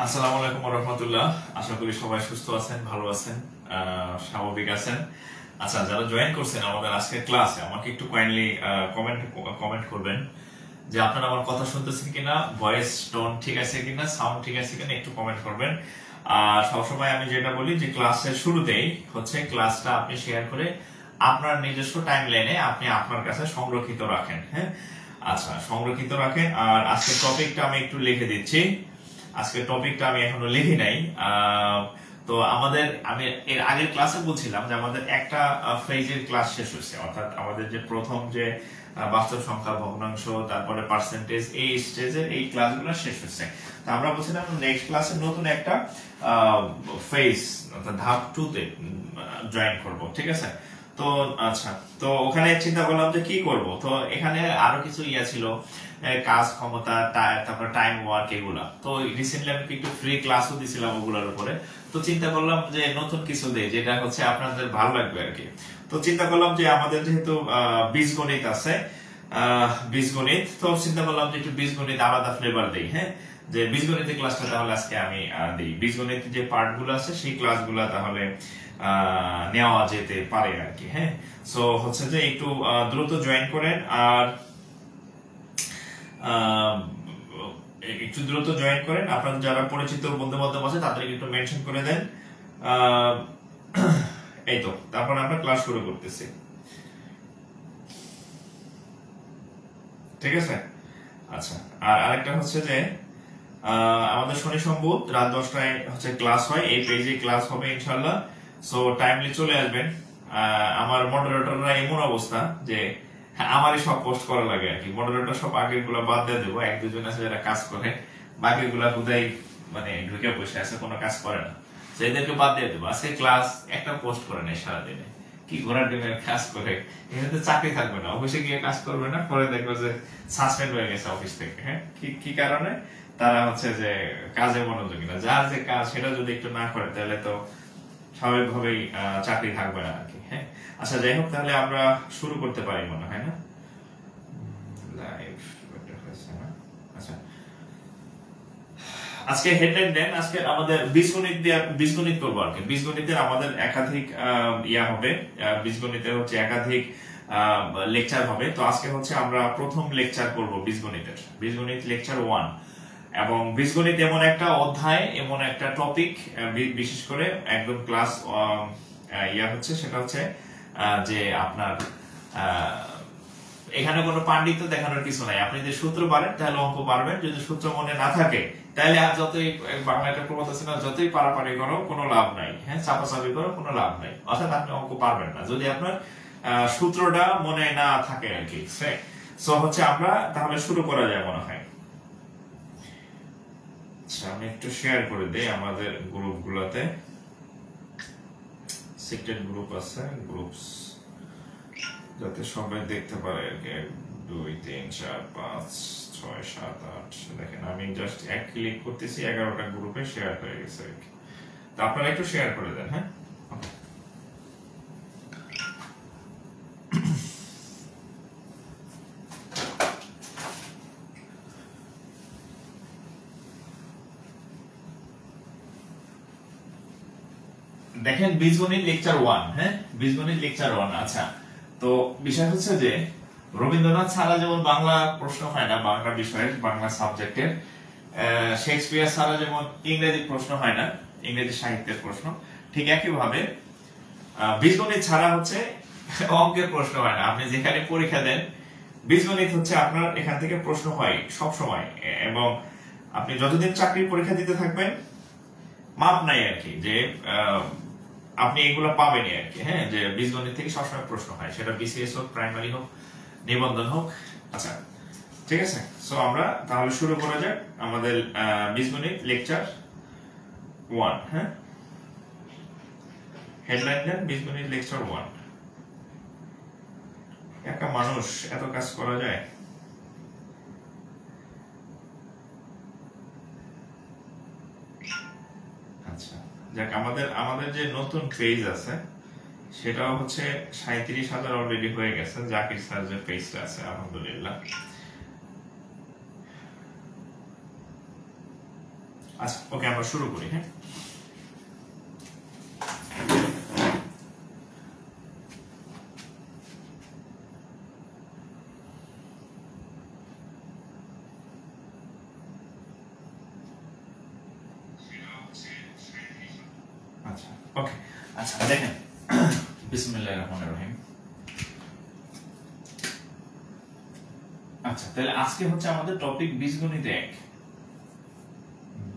আসসালামু আলাইকুম ওয়া রাহমাতুল্লাহ। আশা করি সবাই সুস্থ আছেন, ভালো আছেন, স্বাভাবিক আছেন। আচ্ছা, যারা জয়েন করছেন আমাদের আজকের ক্লাসে আমাকে একটু কাইন্ডলি কমেন্ট করবেন যে আপনারা আমার কথা শুনতেছেন কিনা, ভয়েস টোন ঠিক আছে কিনা, সাউন্ড ঠিক আছে কিনা, একটু কমেন্ট করবেন। আর সবসময় আমি যেটা বলি যে ক্লাসের শুরুতেই হচ্ছে ক্লাসটা আপনি শেয়ার করে আপনার নিজস্ব টাইমলাইনে আপনি আপনার কাছে সংরক্ষিত রাখেন। হ্যাঁ, আচ্ছা, সংরক্ষিত রাখেন। আর আজকের টপিকটা আমি একটু লিখে দিচ্ছি। আজকের টপিকটা আমি এখনো লিখি নাই। তো আমি এর আগের ক্লাসে বলছিলাম যে আমাদের একটা ফেজের ক্লাস শেষ হয়েছে, অর্থাৎ আমাদের যে প্রথম যে বাস্তব সংখ্যা, ভগ্নাংশ, তারপরে পার্সেন্টেজ, এই স্টেজের এই ক্লাসগুলো শেষ হয়েছে। তো আমরা বলছিলাম নেক্সট ক্লাসে নতুন একটা ফেজ অর্থাৎ ধাপ 2 তে জয়েন করব, ঠিক আছে? তো আচ্ছা, তো ওখানে চিন্তা করলাম যে কি করব। তো এখানে আরো কিছু ছিল, কাজ, ক্ষমতা, তারপর টাইম ওয়ার্ক, এগুলা। তো রিসেন্টলি আমি একটু ফ্রি ক্লাসও দিছিলাম ওগুলোর উপরে। তো চিন্তা করলাম যে নতুন কিছু দেই যেটা হচ্ছে আপনাদের ভালো লাগবে আর কি। তো চিন্তা করলাম যে আমাদের যেহেতু বীজগণিত আছে, বীজগণিত, তো চিন্তা করলাম যে একটু বীজগণিত আলাদা ফ্লেভার দেই। হ্যাঁ, যে বীজগণিতের ক্লাসটা তাহলে আজকে আমি দিই। বীজগণিত যে পার্ট গুলো আছে সেই ক্লাসগুলো তাহলে নেওয়া যেতে পারে আর কি। হ্যাঁ, সো হচ্ছে যে একটু দ্রুত জয়েন করেন। আর একটু দ্রুত জয়েন করেন। আপনার যারা পরিচিত বন্ধু বান্ধব আছে তাদেরকে একটু মেনশন করে দেন। এই তো, তারপর আমরা ক্লাস শুরু করতেছি, ঠিক আছে? আচ্ছা, আর আরেকটা হচ্ছে যে আমাদের শনি সোমবার রাত 10টায় হচ্ছে ক্লাস হয়, এই পেজে ক্লাস হবে ইনশাআল্লাহ। সো টাইমলি চলে আসবেন। আমার মডারেটররা এমন অবস্থা যে আমারই সব পোস্ট করা লাগে আর কি। মডারেটর সব আগের গুলা বাদ দিয়ে দেবো, এক দুজন আছে যারা কাজ করে, বাকি গুলা হুদাই মানে ঢুকে বসে আছে, কোনো কাজ করে না। এদেরকে বাদ দিয়ে দেবো। আজকে ক্লাস একটা পোস্ট করে নেই সারাদিনে, কি ঘোড়ার ডিমের কাজ করে। এখানে চাকরি থাকবে না, অফিসে গিয়ে কাজ করবে না, পরে দেখবে যে সাসপেন্ড হয়ে গেছে অফিস থেকে। হ্যাঁ, কি কারণে? তারা হচ্ছে যে কাজে মনোযোগী না। যার যে কাজ সেটা যদি একটু না করে তাহলে তো স্বাভাবিকভাবেই চাকরি থাকবে না আর কি। হ্যাঁ, আচ্ছা, যাই হোক, তাহলে আমরা শুরু করতে পারি মনে হয় না? লাইভ হয়েছে না? আচ্ছা, আজকে হেডলাইন দেন। আজকে আমাদের বীজগণিত করবো আর কি। বীজগণিতের আমাদের একাধিক হবে, বীজগণিতের হচ্ছে একাধিক লেকচার হবে। তো আজকে হচ্ছে আমরা প্রথম লেকচার করব বীজগণিত লেকচার 1। এবং বীজগণিত এমন একটা অধ্যায়, এমন একটা টপিক, বিশেষ করে একদম ক্লাস হচ্ছে, সেটা হচ্ছে যে আপনার এখানে কোনো পাণ্ডিত্য দেখানোর কিছু নাই। আপনি যদি সূত্র পারেন তাহলে অঙ্ক পারবেন, যদি সূত্র মনে না থাকে তাহলে আর যতই বাংলাটা প্রবাদ আছে না, যতই পারাপারি করো কোনো লাভ নাই। হ্যাঁ, চাপাচাপি করো কোনো লাভ নাই, অর্থাৎ আপনি অঙ্ক পারবেন না যদি আপনার সূত্রটা মনে না থাকে আর কি। সো হচ্ছে আমরা তাহলে শুরু করা যায় মনে হয়। আচ্ছা, আমি একটু শেয়ার করে দেই আমাদের গ্রুপ গুলাতে। সিক্রেট গ্রুপ আছে, গ্রুপস, যাতে সবাই দেখতে পারে আর কি। 1 2 3 4 5 6 7 8, দেখেন আমি জাস্ট এক ক্লিক করতেছি, 11টা গ্রুপে শেয়ার হয়ে গেছে আর কি। তো আপনারা একটু শেয়ার করে দেন। হ্যাঁ, দেখেন বীজগণিত লেকচার 1। হ্যাঁ, বীজগণিত লেকচার 1। আচ্ছা, তো বিষয় হচ্ছে যে রবীন্দ্রনাথ ছাড়া যেমন বাংলা প্রশ্ন হয় না, বাংলা বিষয়ের, বাংলা সাবজেক্টের, শেক্সপিয়ার ছাড়া যেমন ইংরেজি প্রশ্ন হয় না, ইংরেজি সাহিত্যের প্রশ্ন, ঠিক একইভাবে বীজগণিত ছাড়া হচ্ছে অঙ্কের প্রশ্ন হয় না। আপনি যেখানে পরীক্ষা দেন, বীজগণিত হচ্ছে আপনার এখান থেকে প্রশ্ন হয় সব সময়। এবং আপনি যতদিন চাকরির পরীক্ষা দিতে থাকবেন মাপ নাই আর কি, যে আপনি এগুলো পাবেনই আর কি। হ্যাঁ, যে বীজগণিত থেকে সবসময় প্রশ্ন হয়, সেটা বিসিএস হোক, প্রাইমারি হোক, নিবন্ধন হোক। আচ্ছা, ঠিক আছে। সো আমরা তাহলে শুরু করা যাক আমাদের বীজগণিত লেকচার 1। হ্যাঁ, হেডলাইন দেন বীজগণিত লেকচার 1। একটা মানুষ এত কাজ করা যায়? আচ্ছা, যাক, আমাদের যে নতুন পেজ আছে সেটাও হচ্ছে 37,000 অলরেডি হয়ে গেছে। জাকির স্যার যে পেজটা আছে, আলহামদুলিল্লাহ। আচ্ছা ওকে, আমরা শুরু করি। হ্যাঁ, আচ্ছা ওকে। আচ্ছা দেখেন, বিসমিল্লাহির রহমানির রহিম। আচ্ছা তাহলে আজকে হচ্ছে আমাদের টপিক বীজগণিত 1।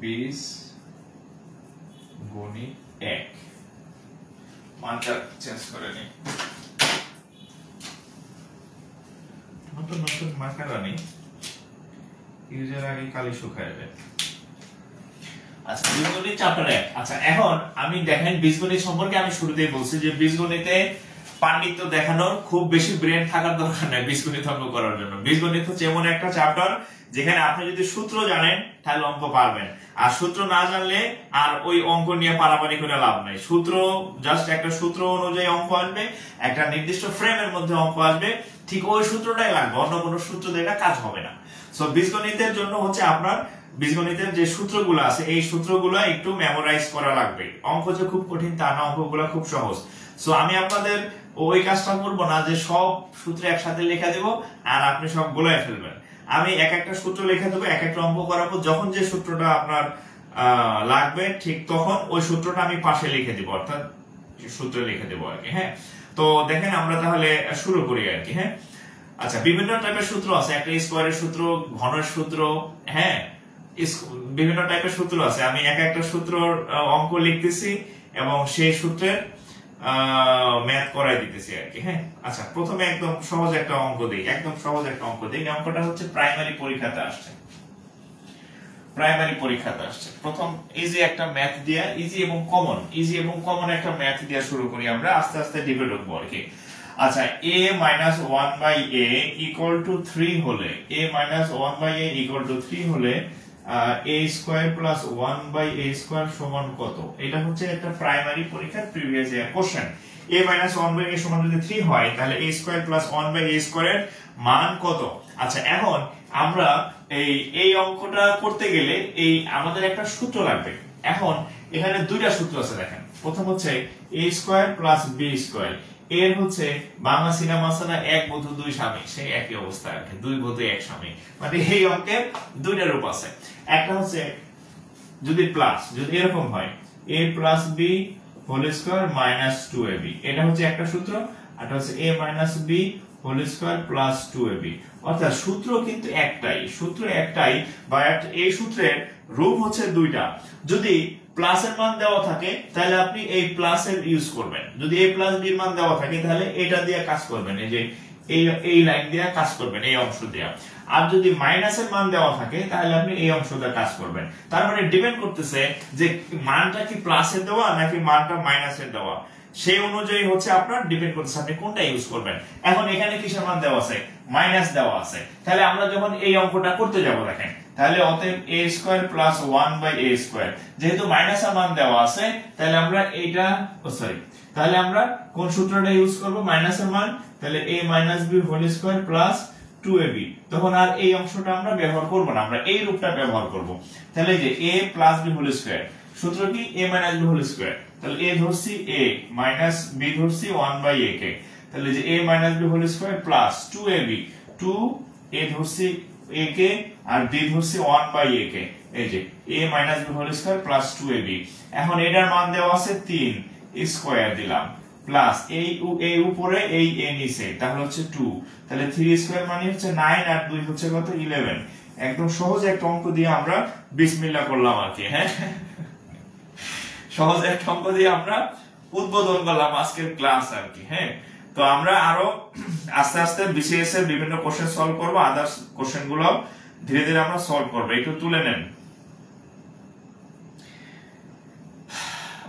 বীজগণিত 1 মানটা চেঞ্জ করে নিই, নতুন নতুন মার্কার আনি, ইউজার আগে কালি শুকায় যাবে। আচ্ছা বীজগণিত চ্যাপ্টার 1। আচ্ছা এখন আমি দেখেন বীজগণিত সম্পর্কে আমি শুরুতেই বলছি যে বীজগণিতে পাণ্ডিত্য দেখানোর খুব বেশি ব্রেন থাকার দরকার নাই বীজগণিত অঙ্ক করার জন্য। বীজগণিত হচ্ছে এমন একটা চ্যাপ্টার যেখানে আপনি যদি সূত্র জানেন তাহলে অঙ্ক পারবেন, আর সূত্র না জানলে আর ওই অঙ্ক নিয়ে পারাপারি করে লাভ নাই। সূত্র জাস্ট একটা সূত্র অনুযায়ী অঙ্ক আসবে, একটা নির্দিষ্ট ফ্রেমের মধ্যে অঙ্ক আসবে, ঠিক ওই সূত্রটাই লাগবে, অন্য কোনো সূত্র দিয়ে কাজ হবে না। সো বীজগণিতের জন্য হচ্ছে আপনার বীজগণিতের যে সূত্রগুলো আছে এই সূত্রগুলো একটু মেমোরাইজ করা লাগবে। অঙ্ক যে খুব কঠিন তা না, অঙ্কগুলো খুব সহজ। সো আমি আপনাদের ওই কাজটা করবো না যে সব সূত্র একসাথে লিখে দেব আর আপনি সব গোলায় ফেলবেন। আমি এক একটা সূত্র লিখে দেবো, এক একটা অঙ্ক করাবো, যখন যে সূত্রটা আপনার লাগবে ঠিক তখন ওই সূত্রটা আমি পাশে লিখে দিব, অর্থাৎ সূত্র লিখে দেবো আর কি। হ্যাঁ, তো দেখেন আমরা তাহলে শুরু করি আর কি। হ্যাঁ, আচ্ছা বিভিন্ন টাইপের সূত্র আছে, একটা স্কয়ারের সূত্র, ঘনের সূত্র, হ্যাঁ বিভিন্ন টাইপের সূত্র আছে। আমি এক একটা সূত্রর অঙ্ক লিখতেছি এবং সেই সূত্রের ম্যাথ করাই দিতেছি আর কি। হ্যাঁ, আচ্ছা প্রথমে একদম সহজ একটা অঙ্ক দেই, একদম সহজ একটা অঙ্ক দেই। এই অঙ্কটা হচ্ছে প্রাইমারি পরীক্ষাতে আসছে, প্রাইমারি পরীক্ষাতে আসছে। প্রথম ইজি একটা ম্যাথ দিয়া, ইজি এবং কমন একটা ম্যাথ দিয়া শুরু করি আমরা, আস্তে আস্তে ডিবেট করব আর কি। আচ্ছা a - 1/a = 3 হলে, a - 1/a = 3 হলে a স্কয়ার প্লাস 1/a² সমান কত? এটা হচ্ছে একটা প্রাইমারি পরীক্ষার previous year question. a - 1/a সমান যদি 3 হয় তাহলে a স্কয়ার প্লাস 1/a² এর মান কত? আচ্ছা এখন আমরা এই অঙ্কটা করতে গেলে এই আমাদের একটা সূত্র লাগবে। এখন এখানে দুইটা সূত্র আছে দেখেন। প্রথম হচ্ছে a² প্লাস b²। এর হচ্ছে বাংলা সিনেমা আছে না, এক বধূ দুই স্বামী, সেই একই অবস্থা আর কি, দুই বধূ এক স্বামী, মানে এই অঙ্কের দুইটা রূপ আছে। একটা হচ্ছে যদি প্লাস, যদি এরকম হয় a plus b whole square minus 2ab, এটা হচ্ছে একটা সূত্র। আর এটা হচ্ছে a minus b whole square plus 2ab। অর্থাৎ সূত্র কিন্তু একটাই, সূত্র একটাই, বাট এই সূত্রের রূপ হচ্ছে দুইটা। যদি প্লাসের মান দেওয়া থাকে তাহলে আপনি এই প্লাসের ইউজ করবেন, যদি a প্লাস b এর মান দেওয়া থাকে তাহলে এটা দিয়ে কাজ করবেন, এই যে এই লাইন দিয়ে কাজ করবেন, এই অংশ দিয়ে। আর যদি মাইনাসের মান দেওয়া থাকে তাহলে আপনি এই অংশ দিয়ে কাজ করবেন। তার মানে ডিপেন্ড করতেছে যে মানটা কি প্লাসের দেওয়া নাকি মানটা মাইনাসের দেওয়া, সেই অনুযায়ী হচ্ছে আপনার ডিপেন্ড করতেছে আপনি কোনটা ইউজ করবেন। এখন এখানে কিসের মান দেওয়া আছে? মাইনাস দেওয়া আছে। তাহলে আমরা যখন এই অঙ্কটা করতে যাব দেখেন, তাহলে অতএব a² প্লাস 1/a², যেহেতু মাইনাসের মান দেওয়া আছে তাহলে আমরা এইটা তাহলে আমরা কোন সূত্রটা ইউজ করব? মাইনাসের মান, তাহলে a minus b whole square plus 2ab। তখন আর এই অংশটা আমরা ব্যবহার করব না, আমরা এই রূপটা ব্যবহার করব। তাহলে এই যে a plus b whole square, সূত্র কি? a minus b whole square. তাহলে a ধরছি a মাইনাস b ধরছি 1/a কে, তাহলে যে a minus b whole square plus 2ab, 2a ধরছি a কে আর b ধরছি 1/a কে, এই যে a minus b whole square plus 2ab। এখন এটার মান দেওয়া আছে 3, স্কয়ার দিলাম প্লাস এই উপরে এই a নিচে, তাহলে হচ্ছে 2, তাহলে 3 স্কয়ার মানে হচ্ছে 9 আর 2 হচ্ছে কত? 11। একদম সহজ একটা অঙ্ক দিয়ে আমরা বিসমিল্লাহ করলাম আর কি। হ্যাঁ, সহজ একটা অঙ্ক দিয়ে আমরা উদ্বোধন করলাম আজকের ক্লাস আর কি। হ্যাঁ, তো আমরা আরো আস্তে আস্তে বিসিএস এর বিভিন্ন কোশ্চেন সলভ করব, আদার্স কোশ্চেন গুলো ধীরে ধীরে আমরা সলভ করব। একটু তুলে নেন।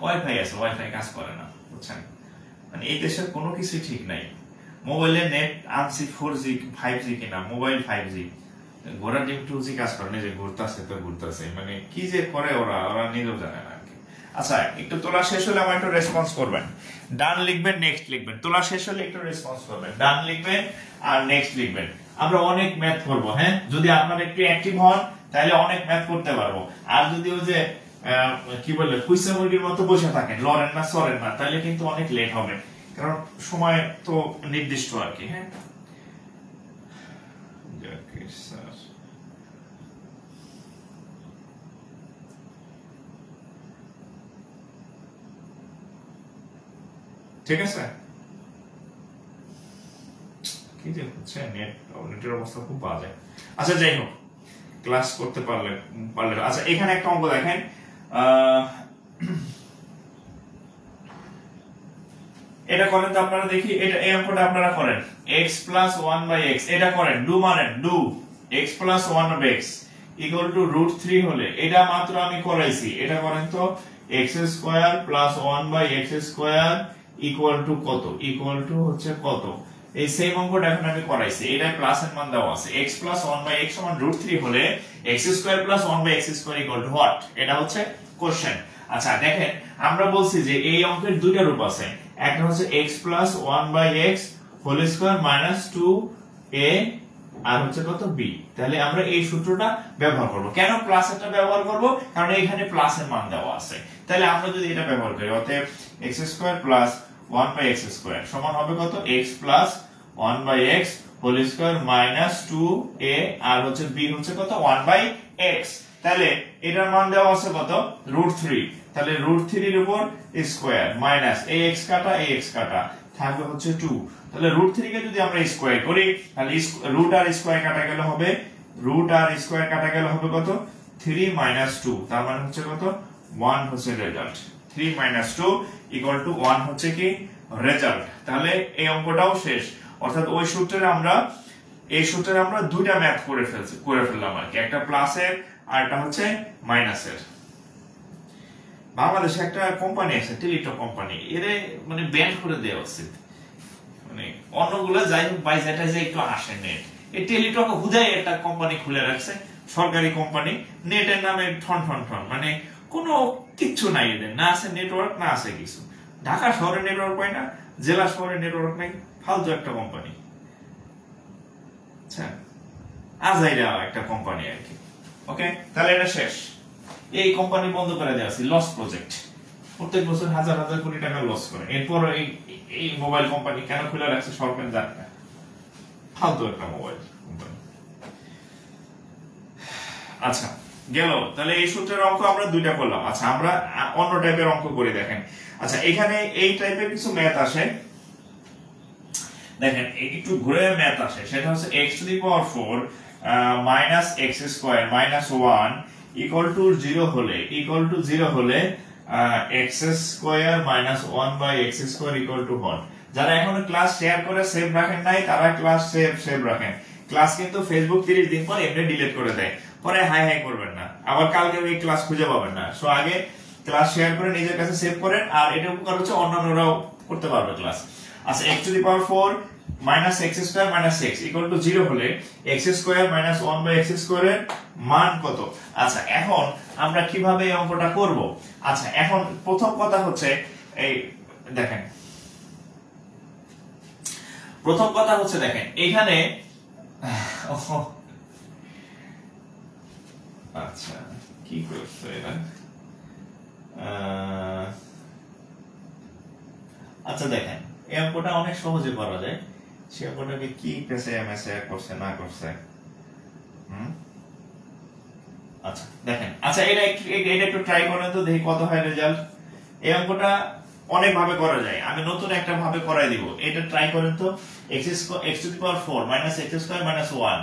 ওয়াইফাই আছে, ওয়াইফাই কাজ করে না, বুঝছেন? মানে এই দেশের কোনো কিছু ঠিক নাই। মোবাইলে নেট আনছি 4G 5G কিনা, মোবাইল 5G, ঘোড়ার ডিম 2G কাজ করে না, যে ঘুরতাছে তো ঘুরতাছে, মানে কি যে করে ওরা নিজেও জানে না আর কি। আচ্ছা একটু তোলা শেষ হলে আমার একটু রেসপন্স করবেন, ডান লিখবেন নেক্সট লিখবেন, তোলা শেষ হলে একটু রেসপন্স করবেন, ডান লিখবেন আর নেক্সট লিখবেন। আমরা অনেক ম্যাথ করব। হ্যাঁ, যদি আপনারা একটু অ্যাক্টিভ হন তাহলে অনেক ম্যাথ করতে পারবো। আর যদি ওই যে কি বলে কুইসা মুরগির মতো বসে থাকেন, লড়েন না সরেন না, তাহলে কিন্তু অনেক লেট হবে, কারণ সময় তো নির্দিষ্ট আর কি। হ্যাঁ, ঠিক আছে। কি যে হচ্ছে, নেটের অবস্থা খুব বাজে। আচ্ছা যাই হোক, ক্লাস করতে পারলে। আচ্ছা এখানে একটা অঙ্ক দেখেন, এটা করেন তো আপনারা, দেখি এটা এই অঙ্কটা আপনারা করেন। x plus 1/x এটা করেন, ডু মানেন do, x plus 1/x equal to √3 হলে, এটা মাত্র আমি করাইছি, এটা করেন তো x square plus 1/x square equal to কত, ইকুয়াল টু হচ্ছে কত, এই সেম অঙ্কটা এখন আমি করাইছি, এটা প্লাস এর মান দেওয়া আছে, x plus 1/x সমান √3 হলে x square plus 1/x square equal to what, এটা হচ্ছে কোশ্চেন। আচ্ছা দেখেন, আমরা বলছি যে এই অঙ্কের দুইটা রূপ আছে, একটা হচ্ছে x plus 1/x whole square minus 2a আর হচ্ছে কত b। তাহলে আমরা এই সূত্রটা ব্যবহার করব। কেন প্লাস এটা ব্যবহার করব, কারণ এখানে প্লাস এর মান দেওয়া আছে। তাহলে আমরা যদি এটা ব্যবহার করি, অতএব x square plus 1/x square সমান হবে কত, x plus 1/x whole square minus 2a আর হচ্ছে b হচ্ছে কত, 1/x। তাহলে এটার মান দেওয়া আছে কত, √3। তাহলে √3 এর উপর স্কয়ার মাইনাস এই x কাটা এই x কাটা থাকবে হচ্ছে 2। তাহলে √3 কে যদি আমরা স্কয়ার করি, তাহলে রুট আর স্কয়ার কাটা গেলে হবে, রুট আর স্কয়ার কাটা গেলে হবে কত, 3 - 2, তার মানে হচ্ছে কত, 1 হচ্ছে রেজাল্ট। 3 - 2 ইকুয়াল টু 1 হচ্ছে কি রেজাল্ট। তাহলে এই অঙ্কটাও শেষ। অর্থাৎ ওই সূত্রে আমরা, এই সূত্রে আমরা দুইটা ম্যাথ করে ফেললাম আর কি, একটা প্লাসের আর একটা হচ্ছে মাইনাসের। বাংলাদেশে একটা কোম্পানি আছে, টেলিটক কোম্পানি, এর মানে ব্যান করে দেওয়া উচিত, মানে অন্যগুলো যাই হোক বাই যেটা যে একটু আসে নেট, এই টেলিটক হুদাই একটা কোম্পানি খুলে রাখছে, সরকারি কোম্পানি, নেটের নামে ঠন ঠন ঠন, মানে কোনো কিচ্ছু নাই এদের, না আছে নেটওয়ার্ক না আছে কিছু। ঢাকা শহরে নেটওয়ার্ক পায় না, জেলা শহরে নেটওয়ার্ক নাই, ফালতু একটা কোম্পানি। আচ্ছা, আজাইরা একটা কোম্পানি আর কি। ওকে, তাহলে এটা শেষ। এই কোম্পানি বন্ধ করে দেওয়া আছে, লস প্রজেক্ট, প্রত্যেক বছর হাজার হাজার কোটি টাকা লস করে। এরপর এই মোবাইল কোম্পানি কেন খুলে রাখছে সরকার জানে না, ফালতু একটা মোবাইল কোম্পানি। আচ্ছা গেল, তাহলে এই সূত্রের অঙ্ক আমরা দুইটা করলাম। আচ্ছা আমরা অন্য টাইপের অঙ্ক করে দেখেন। আচ্ছা এখানে এই টাইপের কিছু ম্যাথ আসে, দেখেন একটু ঘুরে ম্যাথ আসে, সেটা হচ্ছে x⁴ minus x square minus 1 equal to 0 হলে, ইকুয়াল টু 0 হলে x square minus 1/x square equal to what. যারা এখনো ক্লাস শেয়ার করে সেভ রাখেন নাই, তারা ক্লাস সেভ রাখেন। ক্লাস কিন্তু ফেসবুক 30 দিন পর এমনি ডিলিট করে দেয়, পরে হাই হাই করবেন না, আবার কালকে ওই ক্লাস খুঁজে পাবেন না। সো আগে ক্লাস শেয়ার করে নিজের কাছে সেভ করেন, আর এটা উপকার হচ্ছে অন্যান্যরাও করতে পারবে ক্লাস। আচ্ছা x⁴ minus x square minus x equal to 0 হলে এক্স স্কোয়ার মাইনাস 1/x স্কোয়ারের মান কত। আচ্ছা এখন আমরা কিভাবে এই অঙ্কটা করব। আচ্ছা এখন প্রথম কথা হচ্ছে, এই দেখেন প্রথম কথা হচ্ছে, দেখেন এখানে আচ্ছা কি করছে এটা, আচ্ছা দেখেন এই অঙ্কটা অনেক সহজে করা যায়, সে অঙ্কটাকে কি পেছে করছে না করছে। আচ্ছা দেখেন, আচ্ছা এটা একটু ট্রাই করেন তো, দেখি কত হয় রেজাল্ট। এই অঙ্কটা অনেক ভাবে করা যায়, আমি নতুন একটা ভাবে করাই দিব, এটা ট্রাই করেন তো। x⁴ minus x square minus 1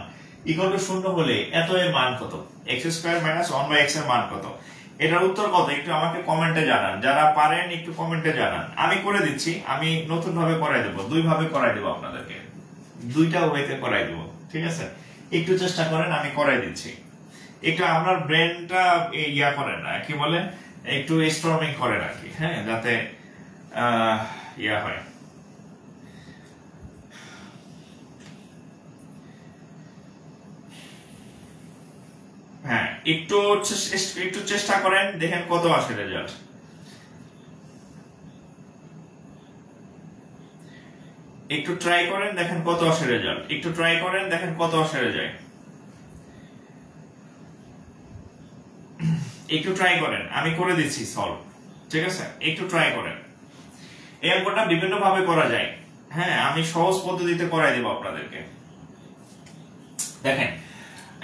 equal to 0 হলে এত এর মান কত, এক্স স্কোয়ার মাইনাস 1/x এর মান কত। এটার উত্তর কত একটু আমাকে কমেন্টে জানান, যারা পারেন একটু কমেন্টে জানান। আমি করে দিচ্ছি, আমি নতুন ভাবে করাই দেব, দুই ভাবে করাই দেব আপনাদেরকে, দুইটা ওয়েতে করাই দেব, ঠিক আছে। একটু চেষ্টা করেন, আমি করাই দিচ্ছি। একটু আপনার ব্রেনটা ইয়া করেন না, কি বলে একটু স্টর্মিং করেন আর কি, হ্যাঁ, যাতে ইয়া হয়। হ্যাঁ একটু চেষ্টা করেন, দেখেন কত আসে রেজাল্ট। একটু ট্রাই করেন, দেখেন কত আসে রেজাল্ট। একটু ট্রাই করেন, দেখেন কত আসে রেজাল্ট। একটু ট্রাই করেন, আমি করে দিচ্ছি সলভ, ঠিক আছে? একটু ট্রাই করেন। এই অঙ্কটা বিভিন্ন ভাবে করা যায়, হ্যাঁ আমি সহজ পদ্ধতিতে করাই দেব আপনাদেরকে। দেখেন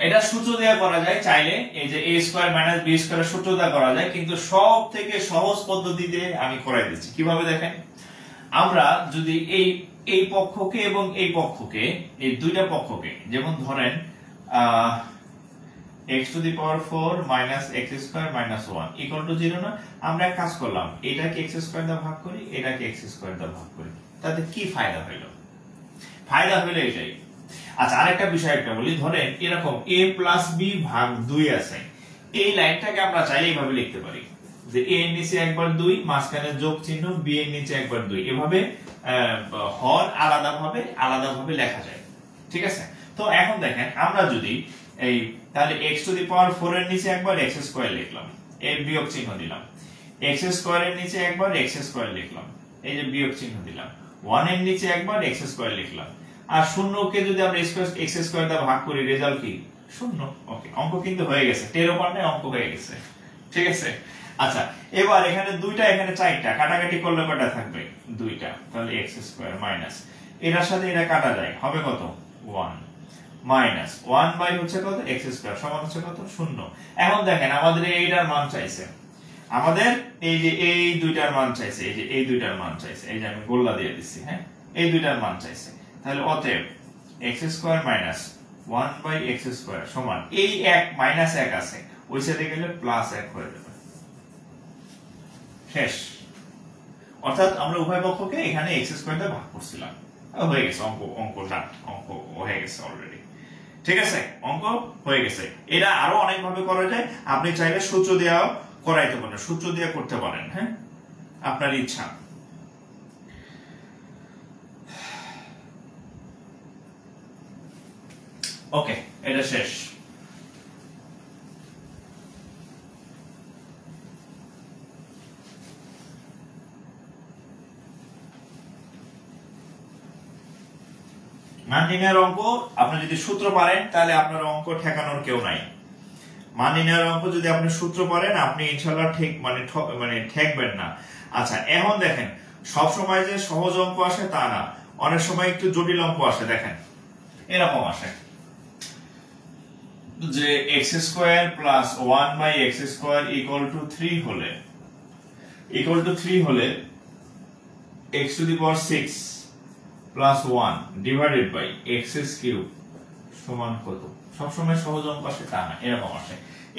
এটা সূত্র দেয়া করা যায় চাইলে, এই যে a square minus b square সূত্র দেয়া করা যায়, কিন্তু সব থেকে সহজ পদ্ধতিতে আমি করাই দিচ্ছি। কিভাবে দেখেন, আমরা যদি এই পক্ষকে এবং এই পক্ষকে, এই দুইটা পক্ষকে, যেমন ধরেন x to the power 4 minus x square minus 1 equal to 0 না, আমরা এক কাজ করলাম, এটাকে x স্কয়ার দ্বারা ভাগ করি, এটাকে x স্কয়ার দ্বারা ভাগ করি, তাতে কি ফায়দা হইল? ফায়দা হইলো এটাই। আচ্ছা আরেকটা বিষয় একটা বলি, ধরেন এরকম a প্লাস b ভাগ 2 আছে, এই লাইনটাকে আমরা চাইলে এইভাবে লিখতে পারি যে a এর নিচে একবার 2, মাঝখানে যোগ চিহ্ন, b এর নিচে একবার 2, এভাবে হর আলাদাভাবে লেখা যায়, ঠিক আছে? তো এখন দেখেন আমরা যদি এই তাহলে x টু দি পাওয়ার 4 এর নিচে একবার x স্কয়ার লিখলাম, এর বিয়োগ চিহ্ন দিলাম, x স্কয়ার এর নিচে একবার x স্কয়ার লিখলাম, এই যে বিয়োগ চিহ্ন দিলাম, 1 এর নিচে একবার x স্কয়ার লিখলাম, আর শূন্যকে যদি আমরা x স্কয়ার দ্বারা ভাগ করি, রেজাল্ট কি? শূন্য। ওকে, অঙ্ক কিন্তু হয়ে গেছে, 13 পার্টে অঙ্ক হয়ে গেছে, ঠিক আছে? আচ্ছা এবার এখানে দুইটা, এখানে চারটা, কাটাকাটি করলে কয়টা থাকবে? দুইটা, তাহলে x স্কয়ার মাইনাস এটার সাথে এটা কাটা যায়, হবে কত? 1 মাইনাস 1 বাই হচ্ছে কত? x স্কয়ার সমান হচ্ছে কত? 0। এখন দেখেন আমাদের এইটার মান চাইছে, আমাদের এই যে এই দুইটার মান চাইছে, এই যে এই দুইটার মান চাইছে, এই যে আমি গোল্লা দিয়ে দিচ্ছি, হ্যাঁ এই দুইটার মান চাইছে, তাহলে অতএব x square minus 1 by x square সমান এই 1 মাইনাস 1 আছে, ওই সাইডে গেলে প্লাস 1 হয়ে যাবে, শেষ। অর্থাৎ আমরা উভয় পক্ষকে এখানে x স্কয়ার দিয়ে ভাগ করছিলাম, হয়ে গেছে অঙ্ক ডান, অঙ্ক হয়ে গেছে অলরেডি, ঠিক আছে? অঙ্ক হয়ে গেছে। এটা আরো অনেক ভাবে করা যায়, আপনি চাইলে সূত্র দেওয়াও করাইতে পারেন, সূত্র দিয়ে করতে পারেন, হ্যাঁ আপনার ইচ্ছা। ওকে, এটা শেষ। মান নির্ণয়ের অঙ্ক আপনি যদি সূত্র পারেন তাহলে আপনার অঙ্ক ঠেকানোর কেউ নাই। মান নির্ণয়ের অঙ্ক যদি আপনি সূত্র পারেন, আপনি ইনশাআল্লাহ ঠিক মানে ঠেকবেন না। আচ্ছা এখন দেখেন, সব সময় যে সহজ অঙ্ক আসে তা না, অনেক সময় একটু জটিল অঙ্ক আসে। দেখেন এরকম আসে যে x square plus 1 by x square equal to 3 হলে x to the power 6 plus 1 divided by x cube সমান কত? সব সময় সহজ অঙ্ক আসে তা না, এরকম আসে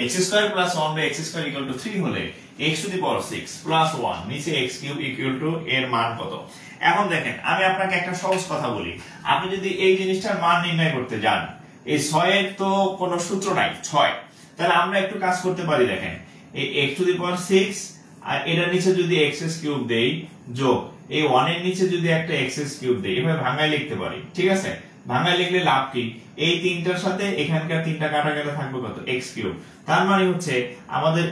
x square plus 1 by x square equal to 3 হলে x to the power 6 plus 1 নিচে x কিউব ইকুয়াল টু এর মান কত? এখন দেখেন আমি আপনাকে একটা সহজ কথা বলি, আপনি যদি এই জিনিসটার মান নির্ণয় করতে যান, এই 6 এর তো কোনো সূত্র নাই 6, তাহলে আমরা একটু কাজ করতে পারি। দেখেন এই x টু দি পাওয়ার 6 আর এটার নিচে যদি x কিউব দেই, যোগ এই 1 এর নিচে যদি একটা x কিউব দেই, এভাবে ভাঙায় লিখতে পারি, ঠিক আছে? ভাঙায় লিখলে লাভ কি? এই তিনটার সাথে এখানকার তিনটা কাটা গেলে থাকবে কত? x cube. তার মানে হচ্ছে আমাদের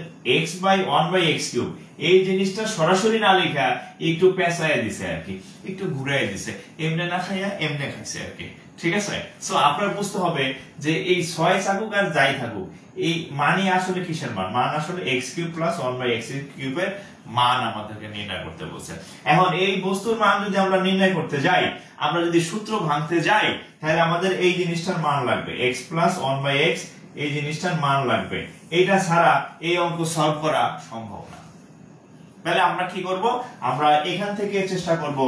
x by 1 by x cube, এই জিনিসটা সরাসরি না লেখা একটু পেঁচায়া দিছে আর কি, একটু ঘুরায় দিছে, এমনে না খাইয়া এমনে খাইছে আর কি, ঠিক আছে? সো আপনার বুঝতে হবে যে এই 6 থাকুক আর যাই থাকুক, এই মানই আসলে কিসের মান? মান আসলে x cube plus 1 by x কিউবের মান আমাদেরকে নির্ণয় করতে বলছে। এখন এই বস্তুর মান যদি আমরা নির্ণয় করতে যাই, আমরা যদি সূত্র ভাঙতে যাই, তাহলে আমাদের এই জিনিসটার মান লাগবে x প্লাস 1 বাই x, এই জিনিসটার মান লাগবে। এটা ছাড়া এই অঙ্ক সলভ করা সম্ভব না। তাহলে আমরা কি করব? আমরা এখান থেকে চেষ্টা করব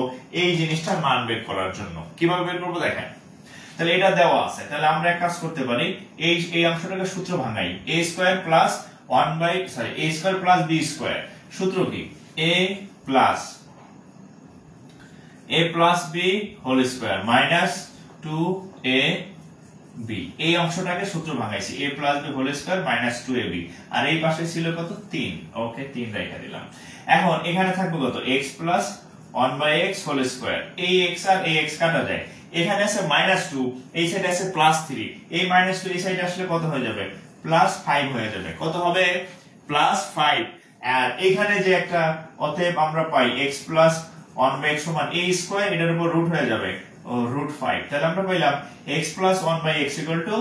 এই জিনিসটার মান বের করার জন্য। কিভাবে বের করব দেখেন, তাহলে এটা দেওয়া আছে, তাহলে আমরা এক কাজ করতে পারি, এই অংশটাকে সূত্র ভাঙাই, a square plus 1 by a square plus b square, সূত্র কি? a plus b whole square minus 2ab, এই অংশটাকে সূত্র ভাঙাইছি, a plus b whole square minus 2ab, আর এই পাশে ছিল কত? 3। ওকে, 3 রেখে দিলাম। এখন এখানে থাকবে কত? x plus 1 by x whole square, এই x আর এই x কাটা যায়, এখানে আছে -2, এই সাইডে আছে +3, এই -2 এই সাইডে আসলে কত হয়ে যাবে? +5 হয়ে যাবে। কত হবে? +5। আর এখানে যে একটা, অতএব আমরা পাই x প্লাস 1 বাই x সমান a স্কয়ার, এটার উপর রুট হয়ে যাবে √5, তাহলে আমরা পাইলাম x plus 1 by x equal to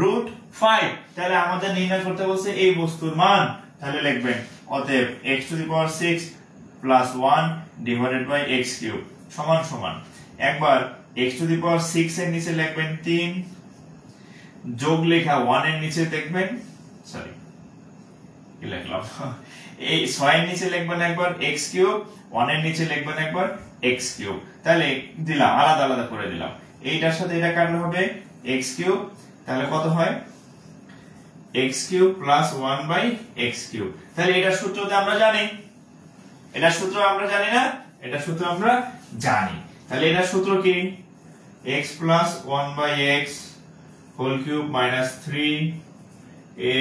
√5। তাহলে আমাদের নির্ণয় করতে বলছে এই বস্তুর মান তাহলে লিখবেন অতএব x to the power 6 plus 1 divided by x cube সমান সমান একবার x টু দি পাওয়ার 6 এর নিচে লিখবেন 3 যোগ লেখা 1 এর নিচে লিখবেন সরি কি লিখলাম এই 6 এর নিচে লিখবেন একবার x কিউব 1 এর নিচে লিখবেন একবার x কিউব তাহলে দিলাম আলাদা আলাদা করে দিলাম এইটার সাথে এটা কাটলে হবে x কিউব তাহলে কত হয় x cube plus 1 by x cube তাহলে এটার সূত্রটা আমরা জানি এটার সূত্র আমরা জানি না এটার সূত্র আমরা জানি তাহলে এটার সূত্র কি x plus 1 by x whole cube minus 3 a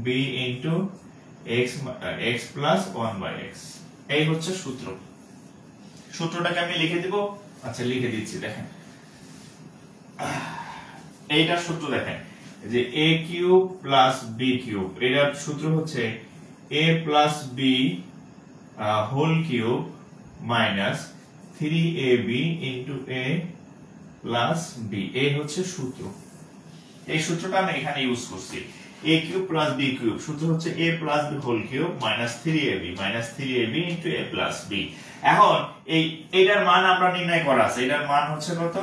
b into x plus 1 by x এই হচ্ছে সূত্র সূত্রটাকে আমি লিখে দিব আচ্ছা লিখে দিচ্ছি দেখেন এইটার সূত্র দেখেন যে a cube plus b cube এটার সূত্র হচ্ছে a plus b whole cube minus 3ab into a plus b এই হচ্ছে সূত্র এই সূত্রটা আমি এখানে ইউজ করছি a cube plus b cube সূত্র হচ্ছে a plus b whole cube minus 3ab into a plus b এখন এইটার মান আমরা নির্ণয় করা আছে এটার মান হচ্ছে কত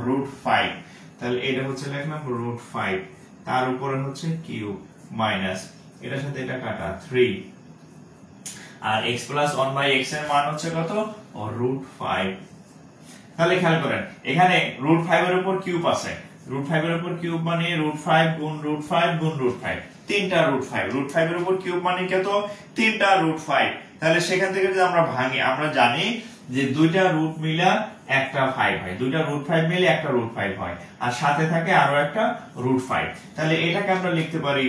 √5 তাহলে এটা হচ্ছে লিখলাম √5 তার উপরে হচ্ছে কিউব মাইনাস এটার সাথে এটা কাটা 3 আর x প্লাস 1 বাই x এর মান হচ্ছে কত √5 তাহলে খেয়াল করেন এখানে √5 এর উপর কিউব আছে √5 এর উপর কিউব মানে √5 গুণ √5 গুণ √5 তিনটা √5 এর উপর কিউব মানে কত তিনটা √5 তাহলে সেখান থেকে যদি আমরা ভাঙি আমরা জানি যে দুইটা রুট মিলা একটা 5 হয় দুইটা √5 মিলে একটা √5 হয় আর সাথে থাকে আরো একটা √5 তাহলে এটাকে আমরা লিখতে পারি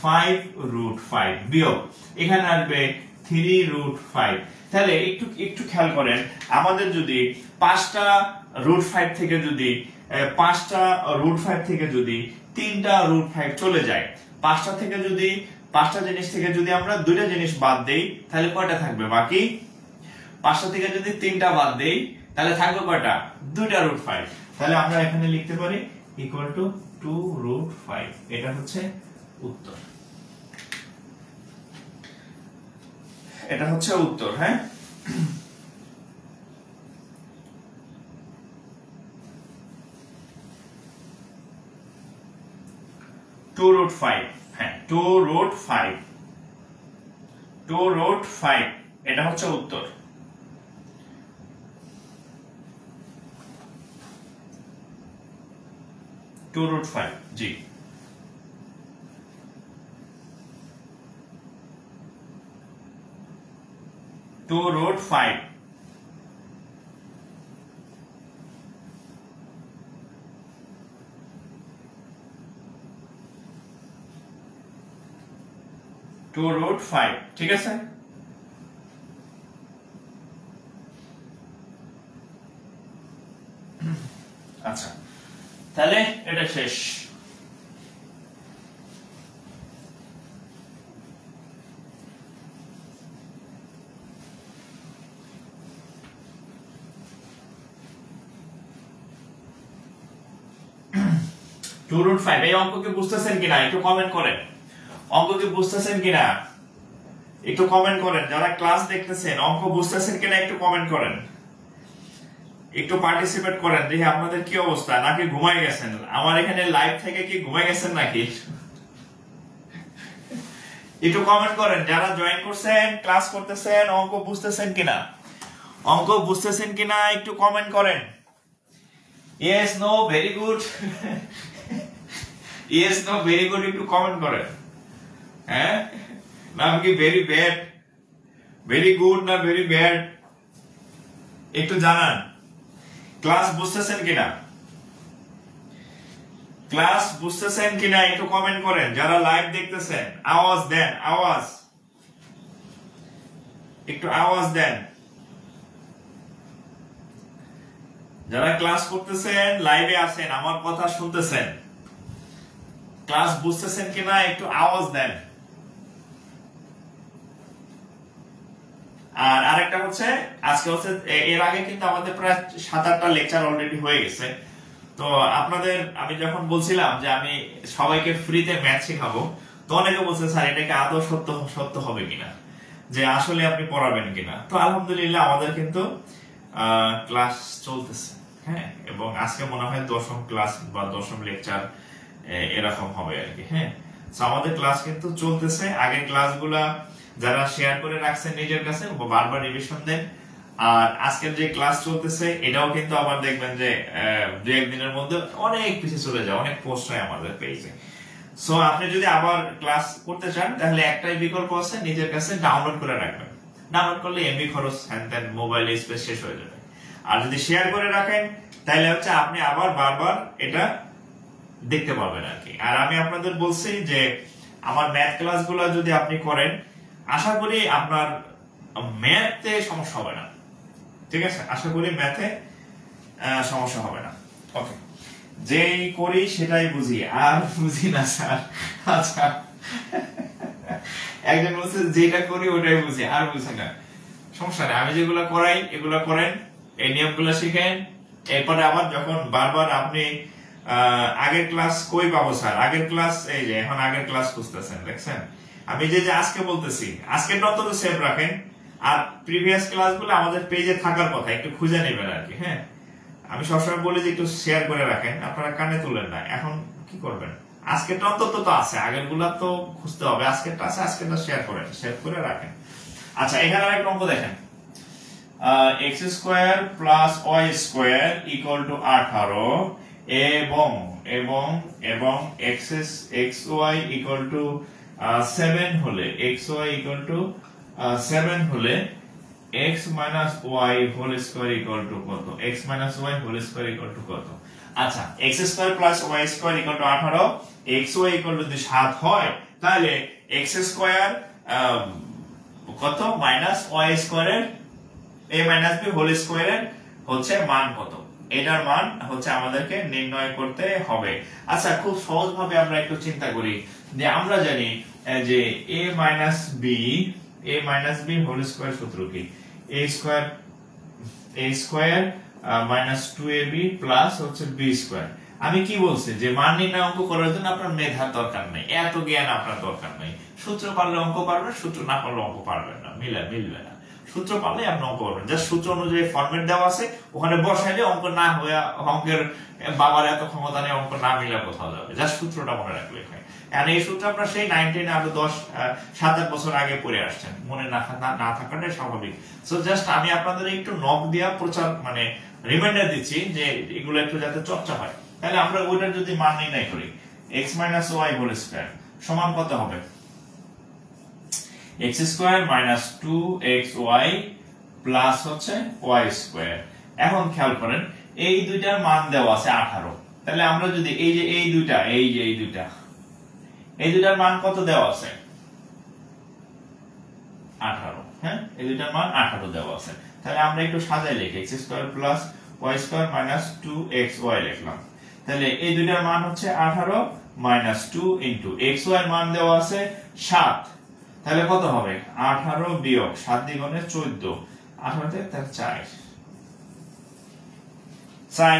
5 বিয়োগ এখানে আসবে 3 তাহলে একটু খেয়াল করেন আমাদের যদি পাঁচটা √5 থেকে যদি পাঁচটা √5 থেকে যদি তিনটা √5 চলে যায় পাঁচটা থেকে যদি পাঁচটা জিনিস থেকে যদি আমরা দুইটা জিনিস বাদ দেই তাহলে কয়টা থাকবে বাকি পাঁচটা থেকে যদি তিনটা বাদ দেই তাহলে থাকবে কয়টা দুইটা √5 তাহলে আমরা এখানে লিখতে পারি ইকুয়াল টু 2√5 এটা হচ্ছে উত্তর এটা হচ্ছে উত্তর হ্যাঁ √5 হ্যাঁ 2√5 এটা হচ্ছে উত্তর √5 জি √5 2√5 ঠিক আছে আচ্ছা তাহলে এটা শেষ √5 এই অঙ্ক কি বুঝতেছেন কিনা একটু কমেন্ট করেন অঙ্ক কি বুঝতেছেন কিনা একটু কমেন্ট করেন যারা ক্লাস দেখতেছেন অঙ্ক বুঝতেছেন কিনা একটু কমেন্ট করেন একটু পার্টিসিপেট করেন দেখি আপনাদের কি অবস্থা নাকি ঘুমাই গেছেন আমার এখানে লাইভ থেকে কি ঘুমাই গেছেন নাকি একটু কমেন্ট করেন যারা জয়েন করছেন ক্লাস করতেছেন অঙ্ক বুঝতেছেন কিনা একটু কমেন্ট করেন yes no very good yes no very good একটু কমেন্ট করেন হ্যাঁ নাম কি ভেরি ব্যাড ভেরি গুড না ভেরি ব্যাড একটু জানান ক্লাস বুঝতেছেন কিনা একটু কমেন্ট করেন যারা লাইভ দেখতেছেন আওয়াজ দেন একটু আওয়াজ দেন যারা ক্লাস করতেছেন লাইভে আছেন আমার কথা শুনতেছেন ক্লাস বুঝতেছেন কিনা একটু আওয়াজ দেন আর আরেকটা হচ্ছে আজকে হচ্ছে এর আগে কিন্তু আমাদের প্রায় 7-8টা লেকচার অলরেডি হয়ে গেছে তো আপনাদের আমি যখন বলছিলাম যে আমি সবাইকে ফ্রিতে ম্যাথ শেখাবো তো অনেকে বলছে স্যার এটাকে আদৌ সত্য সত্য হবে কিনা, যে আসলে আপনি পড়াবেন কিনা। তো আলহামদুলিল্লাহ আমাদের কিন্তু ক্লাস চলতেছে, হ্যাঁ, এবং আজকে মনে হয় 10ম ক্লাস বা 10ম লেকচার এরকম হবে আর কি, হ্যাঁ। তো আমাদের ক্লাস কিন্তু চলতেছে। আগের ক্লাসগুলা যারা শেয়ার করে রাখছেন নিজের কাছে বারবার রিভিশন দেন, আর আজকের যে ক্লাস চলতেছে এটাও কিন্তু আবার দেখবেন যে 2-1 দিনের মধ্যে অনেক পিছিয়ে চলে যায়, অনেক পোস্ট হয় আমাদের পেজে। সো আপনি যদি আবার ক্লাস করতে চান তাহলে একটাই বিকল্প আছে, নিজের কাছে ডাউনলোড করে রাখবেন। ডাউনলোড করলে এমবি খরচ হ্যান মোবাইলে স্পেস শেষ হয়ে যাবে। আর যদি শেয়ার করে রাখেন তাহলে হচ্ছে আপনি আবার বারবার এটা দেখতে পাবেন আর কি। আর আমি আপনাদের বলছি যে আমার ম্যাথ ক্লাসগুলো যদি আপনি করেন, আশা করি আপনার ম্যাথে সমস্যা হবে না, ঠিক আছে? আশা করি ম্যাথে সমস্যা হবে না। ওকে, যেই করি সেটাই বুঝি, আর বুঝি না স্যার। আচ্ছা, একজন বলছে যেটা করি ওটাই বুঝি, আর বুঝি না। সমস্যা নেই, আমি যেগুলো করাই এগুলো করেন, এই নিয়মগুলো শিখেন। এরপরে আবার যখন বারবার আপনি আগের ক্লাস কই পাবো স্যার, আগের ক্লাস এই যে এখন আগের ক্লাস খুঁজতেছেন, দেখছেন? আমি যে আজকে বলতেছি আজকের অন্তত সেভ রাখেন, আর প্রিভিয়াস ক্লাসগুলো আমাদের পেজে থাকার কথা, একটু খুঁজে নেবেন আর কি, হ্যাঁ। আমি সবসময় বলি যে একটু শেয়ার করে রাখেন, আপনারা কানে তুলেন না। এখন কি করবেন, আজকেরটা অন্তত তো আছে, আগের গুলা তো খুঁজতে হবে। আজকেরটা আছে, আজকেরটা শেয়ার করেন, সেভ করে রাখেন। আচ্ছা, এখানে আরেকটা অঙ্ক দেখেন, x square plus y square equal to 18 এবং এবং এবং এক্স ওয়াই ইকুয়াল টু 7 হলে, এক্স ওয়াই ইকুয়াল টু 7 হলে x minus y whole square equal to কত? x minus y whole square equal to কত? আচ্ছা, x square plus y square equal to 18, xy equal to যদি 7 হয় তাহলে x square কত minus y square এর a minus b whole square এর হচ্ছে মান কত? এটার মান হচ্ছে আমাদেরকে নির্ণয় করতে হবে। আচ্ছা, খুব সহজ ভাবে আমরা একটু চিন্তা করি যে আমরা জানি যে a minus b whole square সূত্র কি? a square minus 2ab plus হচ্ছে b square। আমি কি বলছি যে মান নির্ণয় অঙ্ক করার জন্য আপনার মেধার দরকার নেই, এত জ্ঞান আপনার দরকার নেই। সূত্র পারলে অঙ্ক পারবেন, সূত্র না পারলে অঙ্ক পারবেন না, মিলবে না। সূত্র পারলে আপনি অঙ্ক করবেন, জাস্ট সূত্র অনুযায়ী ফরম্যাট দেওয়া আছে, ওখানে বসাইলে অঙ্ক না হয়ে, অঙ্কের বাবার এত ক্ষমতা নেই, অঙ্ক না মিলে কোথাও যাবে, জাস্ট সূত্রটা মনে রাখলে হয়। আর এই সূত্র আপনার সেই 19 আরো 7-8 বছর আগে পড়ে আসছেন, মনে না থাকাটাই স্বাভাবিক। সো জাস্ট আমি আপনাদের একটু নক দিয়া প্রচার মানে রিমাইন্ডার দিচ্ছি যে এগুলো একটু যাতে চর্চা হয়। তাহলে আমরা ওইটার যদি মান নির্ণয় করি, x minus y whole square সমান কত হবে? x square minus 2xy plus হচ্ছে y square। এখন খেয়াল করেন এই দুইটার মান দেওয়া আছে 18, তাহলে আমরা যদি এই যে এই দুইটার মান কত দেওয়া আছে? 18, হ্যাঁ, এই দুইটার মান 18 দেওয়া আছে। তাহলে আমরা একটু সাজাই লিখি, x square plus y square minus 2xy লিখলাম। তাহলে এই দুইটার মান হচ্ছে 18 minus 2 into xy এর মান দেওয়া আছে 7, তাহলে কত হবে? 18 বিয়োগ 7 দ্বিগুণে 14, 18 তে তার 4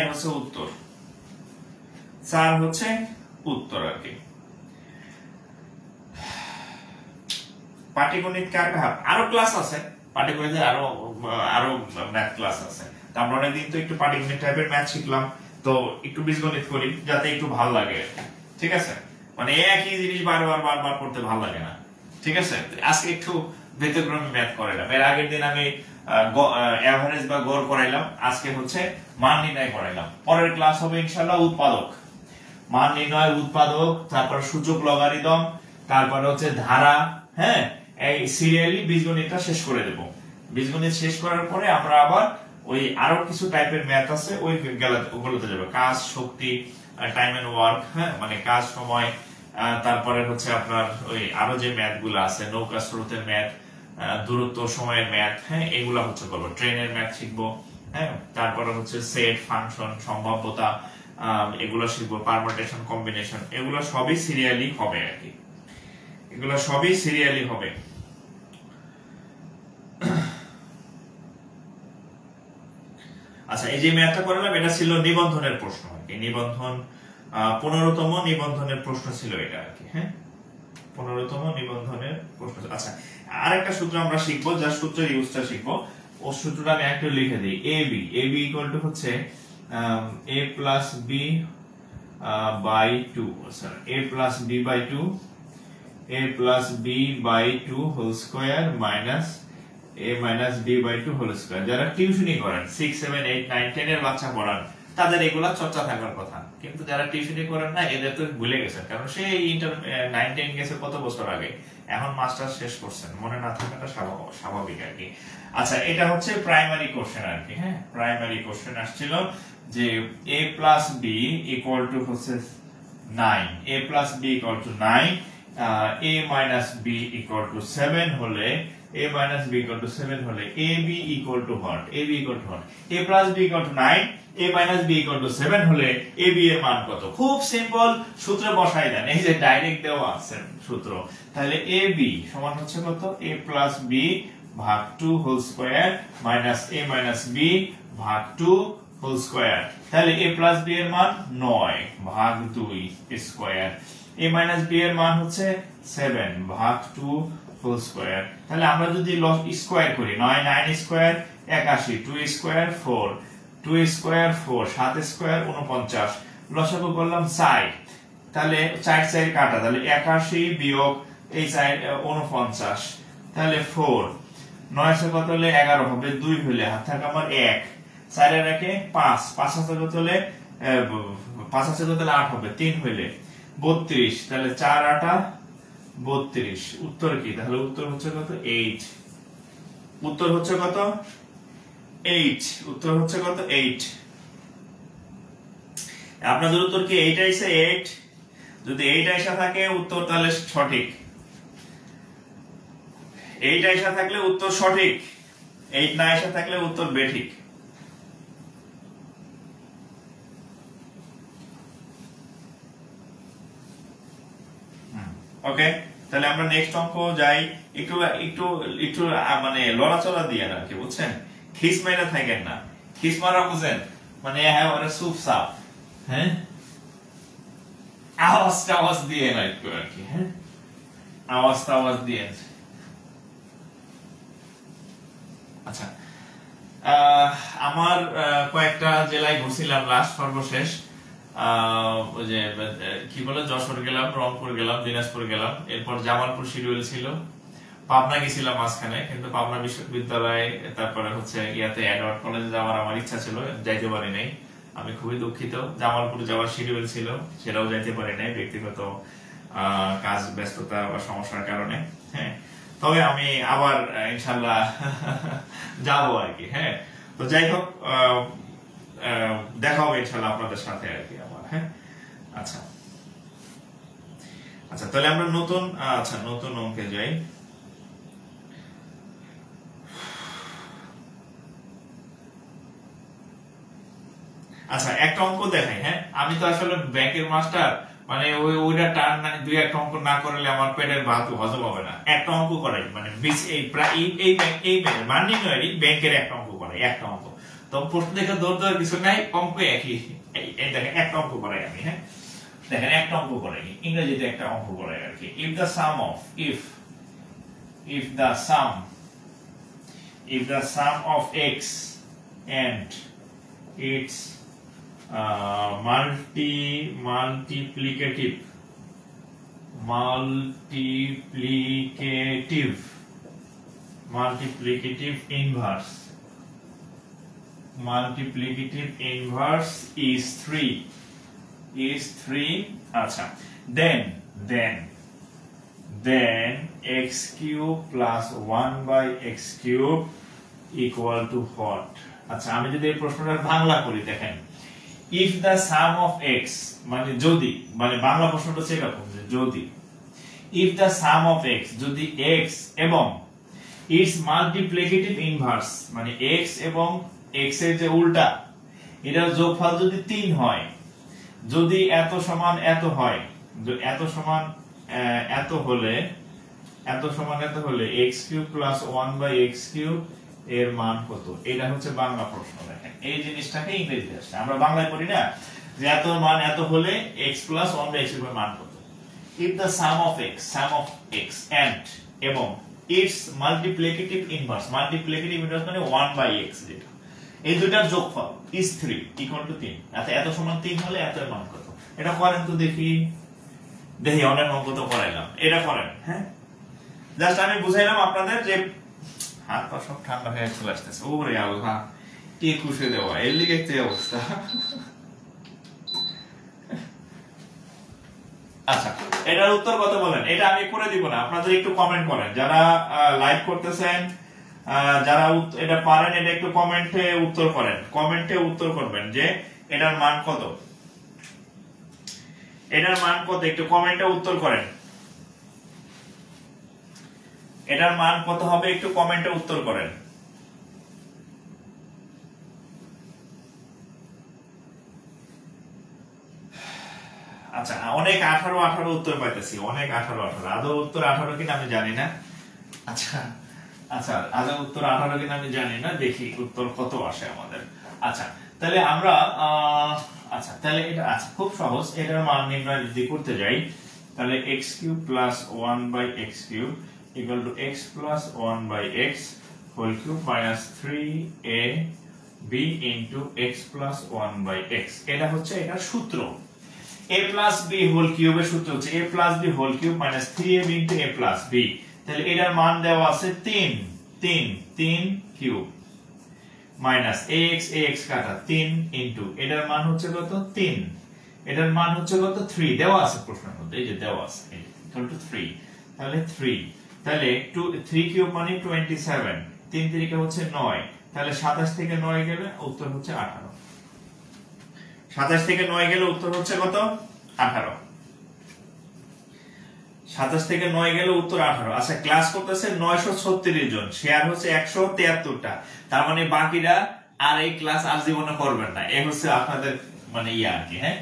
হচ্ছে উত্তর, 4 হচ্ছে উত্তর আর কি। পাটিগণিত আরো ক্লাস আছে, পাটিগণিতের আরো ম্যাথ ক্লাস আছে। আমরা অনেকদিন তো একটু পাটিগণিত টাইপের ম্যাথ শিখলাম, তো একটু বীজগণিত করি যাতে একটু ভালো লাগে, ঠিক আছে? মানে একই জিনিস বারবার করতে ভালো লাগে না, ঠিক আছে? আজকে একটু ব্যতিক্রমী ম্যাথ করাইলাম। এর আগের দিন আমি এভারেজ বা গড় করাইলাম, আজকে হচ্ছে মান নির্ণয় করাইলাম। পরের ক্লাস হবে ইনশাআল্লাহ উৎপাদক, মান নির্ণয়, উৎপাদক, তারপর সূচক, লগারিদম, তারপর হচ্ছে ধারা, হ্যাঁ, এই সিরিয়ালি বীজগণিতটা শেষ করে দেব। বীজগণিত শেষ করার পরে আমরা আবার ওই আরো কিছু টাইপের ম্যাথ আছে, ওগুলোতে যাবে। কাজ, শক্তি, টাইম এন্ড ওয়ার্ক, হ্যাঁ, মানে কাজ, সময়, তারপরে হচ্ছে আপনার ওই আরো যে ম্যাথ গুলো আছে, নৌকা স্রোতের ম্যাথ, দূরত্ব, সময়ের ম্যাথ, হ্যাঁ, এগুলা হচ্ছে করবো। ট্রেনের ম্যাথ শিখবো, হ্যাঁ, তারপরে হচ্ছে সেট, ফাংশন, সম্ভাব্যতা, এগুলো শিখবো। পারমুটেশন, কম্বিনেশন, এগুলো সবই সিরিয়ালি হবে আর কি, এগুলো সবই সিরিয়ালি হবে। আচ্ছা, এই যে ম্যাথটা করলাম এটা ছিল নিবন্ধনের প্রশ্ন আর কি, নিবন্ধন 15তম নিবন্ধনের প্রশ্ন ছিল এটা আর কি, হ্যাঁ। 15তম নিবন্ধনের প্রশ্ন। আচ্ছা, আরেকটা সূত্র আমরা শিখবো, যার সূত্রের ইউজটা শিখবো। ও সূত্রটা আমি একটু লিখে দিই। AB ইকুয়াল টু হচ্ছে a plus b by 2, a plus b by 2, a plus b by 2 whole square minus a minus b by 2 whole square. যারা টিউশনি করেন 6 7 8 9 10 এর বাচ্চা পড়ান, তাদের এগুলা চর্চা থাকার কথা, কিন্তু যারা টিউশনি করেন না, এদের তো ভুলে গেছেন, কারণ সে ইন্টার 9 10 গেছে কত বছর আগে, এখন মাস্টার শেষ করছেন, মনে না থাকাটা স্বাভাবিক আর কি। আচ্ছা, এটা হচ্ছে প্রাইমারি কোশ্চেন আর কি। হ্যাঁ, প্রাইমারি কোশ্চেন আসছিল যে a plus b equal to হচ্ছে 9, a plus b equal to 9, a minus b equal to 7 হলে, a minus b equal to 7 হলে ab equal to what? ab equal to what? a plus b equal to 9, a minus b equal to 7 হলে ab এর মান কত? খুব simple, সূত্রে বসাই দেন, এই যে ডাইরেক্ট দেওয়া আছে সূত্র। তাহলে ab সমান হচ্ছে কত? a plus b ভাগ 2 whole square minus a minus b ভাগ 2 হোল স্কয়ার। তাহলে a plus b এর মান 9 ভাগ 2 স্কয়ার, a minus b এর মান হচ্ছে 7 ভাগ 2 হোল স্কয়ার। তাহলে আমরা যদি স্কয়ার করি, 9 9 স্কয়ার 81, 2 স্কয়ার 4, 2 স্কয়ার 4, 7 স্কয়ার 49, লসাগু করলাম 4, তাহলে 4 4 কাটা, তাহলে 81 বিয়োগ এই 4 49, তাহলে 4, 9 এর কত হলে 11 হবে, 2 হলে হাত থাকে আমার 1, 4 এর একে 5, 5 আছে কত হলে 5 আছে কত হলে 8 হবে, 3 হলে 32, তাহলে 4 8 32। উত্তর কি? তাহলে উত্তর হচ্ছে কত? 8। উত্তর হচ্ছে কত? 8। উত্তর হচ্ছে কত? 8। আপনাদের উত্তর কি 8 আইছে? 8। যদি 8 আইসা থাকে উত্তর তাহলে সঠিক, 8 আইসা থাকলে উত্তর সঠিক, 8 না আইসা থাকলে উত্তর বেঠিক। ওকে, তাহলে আমরা নেক্সট অঙ্ক যাই। একটু একটু একটু মানে লড়াচড়া দিয়ে আর কি, বুঝছেন? খিস মাইরা থাকেন না, খিস মারা বুঝেন মানে হ্যাঁ ওরা সুপ সাপ, হ্যাঁ আওয়াজ দিয়ে না একটু আর কি, হ্যাঁ আওয়াজ দিয়ে। আচ্ছা, আমার কয়েকটা জেলায় ঘুরছিলাম লাস্ট, সর্বশেষ ওই যে কি বলে যশোর গেলাম, রংপুর গেলাম, দিনাজপুর গেলাম, এরপর জামালপুর শিডিউল ছিল, পাবনা গেছিলাম মাঝখানে, কিন্তু পাবনা বিশ্ববিদ্যালয় তারপরে হচ্ছে ইয়াতে এডওয়ার্ড কলেজে যাওয়ার আমার ইচ্ছা ছিল, যাইতে পারি নাই, আমি খুবই দুঃখিত। জামালপুর যাওয়ার শিডিউল ছিল, সেটাও যাইতে পারি নাই ব্যক্তিগত কাজ ব্যস্ততা বা সমস্যার কারণে। হ্যাঁ, তবে আমি আবার ইনশাল্লাহ যাবো আর কি। হ্যাঁ, তো যাই হোক, দেখা হবে ইনশাল্লাহ আপনাদের সাথে আর কি আমার। হ্যাঁ, আচ্ছা আচ্ছা, তাহলে আমরা নতুন অঙ্কে যাই। আচ্ছা, একটা অঙ্ক দেখাই। হ্যাঁ, আমি তো আসলে ব্যাংকের মাস্টার, মানে ওইটা টান না, দুই একটা অঙ্ক না করলে আমার পেটের ভাত হজম হবে না। একটা অঙ্ক করাই, মানে ব্যাংকের একটা অঙ্ক করাই, একটা অঙ্ক। তো প্রশ্ন দেখে দৌড় দেওয়ার কিছু নাই, অঙ্ক একই। দেখেন একটা অঙ্ক করাই আমি। হ্যাঁ, দেখেন একটা অঙ্ক করাই, ইংরেজিতে একটা অঙ্ক করাই আর কি। if the sum of x and its multiplicative inverse is 3, আচ্ছা, then x cube plus 1 by x cube equal to what? আচ্ছা, আমি যদি এই প্রশ্নটার বাংলা করি, দেখেন if the sum of x, মানে যদি, মানে বাংলা প্রশ্নটা হচ্ছে এরকম যে যদি if the sum of x, যদি x এবং its multiplicative inverse, মানে x এবং x এর যে উল্টা, এটার যোগফল যদি 3 হয়, যদি এত সমান এত হয়, এত সমান এত হলে x cube plus 1 by x cube এর মান কত? এটা হচ্ছে বাংলা প্রশ্ন। দেখেন এই জিনিসটাকে ইংরেজিতে আসছে, আমরা বাংলায় পড়ি না যে এত মান এত হলে x plus 1 by x cube এর মান কত। if the sum of x and এবং its multiplicative inverse মানে 1/x যেটা এই দুইটার যোগফল is 3 equal to 3 এত সমান 3 হলে এত এর মান কত এটা করেন তো দেখি অনেক অঙ্ক তো করাইলাম এটা করেন হ্যাঁ জাস্ট আমি বুঝাইলাম আপনাদের যে হাত পা সব ঠান্ডা হয়ে চলে আসতেছে ওরে আল্লাহ কি খুশি দেওয়া এর লিগে কি অবস্থা আচ্ছা এটার উত্তর কত বলেন এটা আমি করে দিব না আপনাদের একটু কমেন্ট করেন যারা লাইভ করতেছেন যারা এটা পারেন এটা একটু কমেন্টে উত্তর করেন কমেন্টে উত্তর করবেন যে এটার মান কত একটু কমেন্টে উত্তর করেন এটার মান কত হবে একটু কমেন্টে উত্তর করেন আচ্ছা অনেক 18 উত্তর পাইতেছি অনেক 18 আদৌ উত্তর 18 কিনা আমি জানি না আচ্ছা আদৌ উত্তর 18 কিনা আমি জানি না দেখি উত্তর কত আসে আমাদের আচ্ছা তাহলে আমরা তাহলে এটা খুব সহজ এটার মান নির্ণয় যদি করতে যাই তাহলে x³ + 1/x³ = x + 1/x whole cube minus 3ab into x + 1/x এটা হচ্ছে এটার সূত্র a + b whole cube এর সূত্র হচ্ছে a + b whole cube minus 3ab into a + b তাহলে এটার মান দেওয়া আছে 3 কিউব minus ax কাটা 3 into এটার মান হচ্ছে কত 3 এটার মান হচ্ছে কত 3 দেওয়া আছে প্রশ্নের মধ্যে এই যে দেওয়া আছে equal to 3 তাহলে 3 তাহলে 3 কিউব মানে 27 3 3 হচ্ছে 9 তাহলে 27 থেকে 9 গেলে উত্তর হচ্ছে 18 27 থেকে 9 গেলে উত্তর হচ্ছে কত 18 27 থেকে 9 গেলে উত্তর 18 আচ্ছা ক্লাস করতেছে 936 জন শেয়ার হচ্ছে 173টা তার মানে বাকিরা আর এই ক্লাস আর জীবনে করবেন না এই হচ্ছে আপনাদের মানে আর কি হ্যাঁ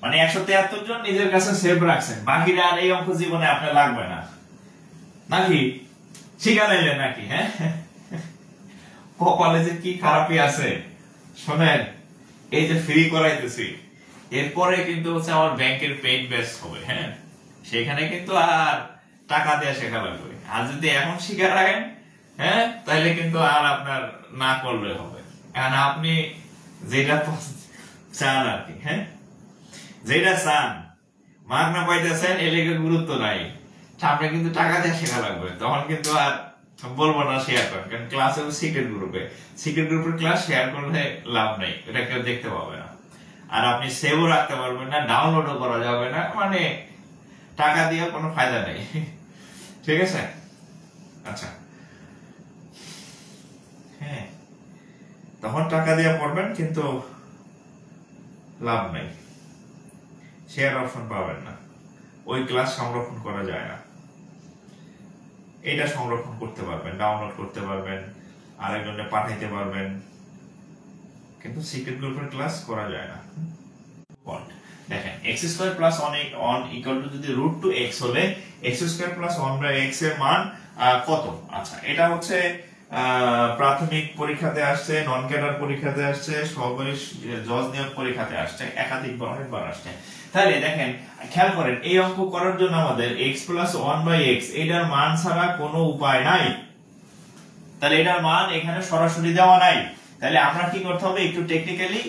মানে 173 জন নিজের কাছে সেভ রাখছেন বাকিরা আর এই অঙ্ক জীবনে আপনার লাগবে না নাকি শিখা নিলেন নাকি হ্যাঁ কলেজে কি খারাপই আছে শুনেন এই যে ফ্রি করাইতেছি এরপরে কিন্তু হচ্ছে আমার ব্যাংকের পেইড ব্যাচ হবে হ্যাঁ সেখানে কিন্তু আর টাকা দিয়ে শেখা লাগবে আর যদি এখন শিখে রাখেন হ্যাঁ তাহলে কিন্তু আর আপনার না করলে হবে কারণ আপনি যেটা চান আর কি হ্যাঁ যেটা চান মার্ক না পাইতেছেন এর লেগে গুরুত্ব নাই আপনি কিন্তু টাকা দিয়ে শেখা লাগবে তখন কিন্তু আর বলবো না শেয়ার করেন কারণ ক্লাসে সিক্রেট গ্রুপের ক্লাস শেয়ার করলে লাভ নাই এটা কেউ দেখতে পাবে না আর আপনি সেভও রাখতে পারবেন না ডাউনলোডও করা যাবে না মানে টাকা দিয়ে কোনো ফায়দা নেই ঠিক আছে আচ্ছা হ্যাঁ তখন টাকা দিয়ে পড়বেন কিন্তু লাভ নাই শেয়ার অপশন পাবেন না ওই ক্লাস সংরক্ষণ করা যায় না এটা সংরক্ষণ করতে পারবেন ডাউনলোড করতে পারবেন আরেকজনে পাঠাইতে পারবেন কিন্তু সিক্রেট গ্রুপের ক্লাস করা যায় না দেখেন x² + 1 equal to যদি √2x হলে x² + 1/x এর মান কত আচ্ছা এটা হচ্ছে প্রাথমিক পরীক্ষাতে আসছে নন ক্যাডার পরীক্ষাতে আসছে সহকারী জজ নিয়োগ পরীক্ষাতে আসছে একাধিকবার অনেকবার আসছে তাহলে দেখেন খেয়াল করেন এই অঙ্ক করার জন্য আমাদের x + 1/x এটার মান ছাড়া কোনো উপায় নাই তাহলে এটার মান এখানে সরাসরি দেওয়া নাই তাহলে আমরা কি করতে হবে একটু টেকনিক্যালি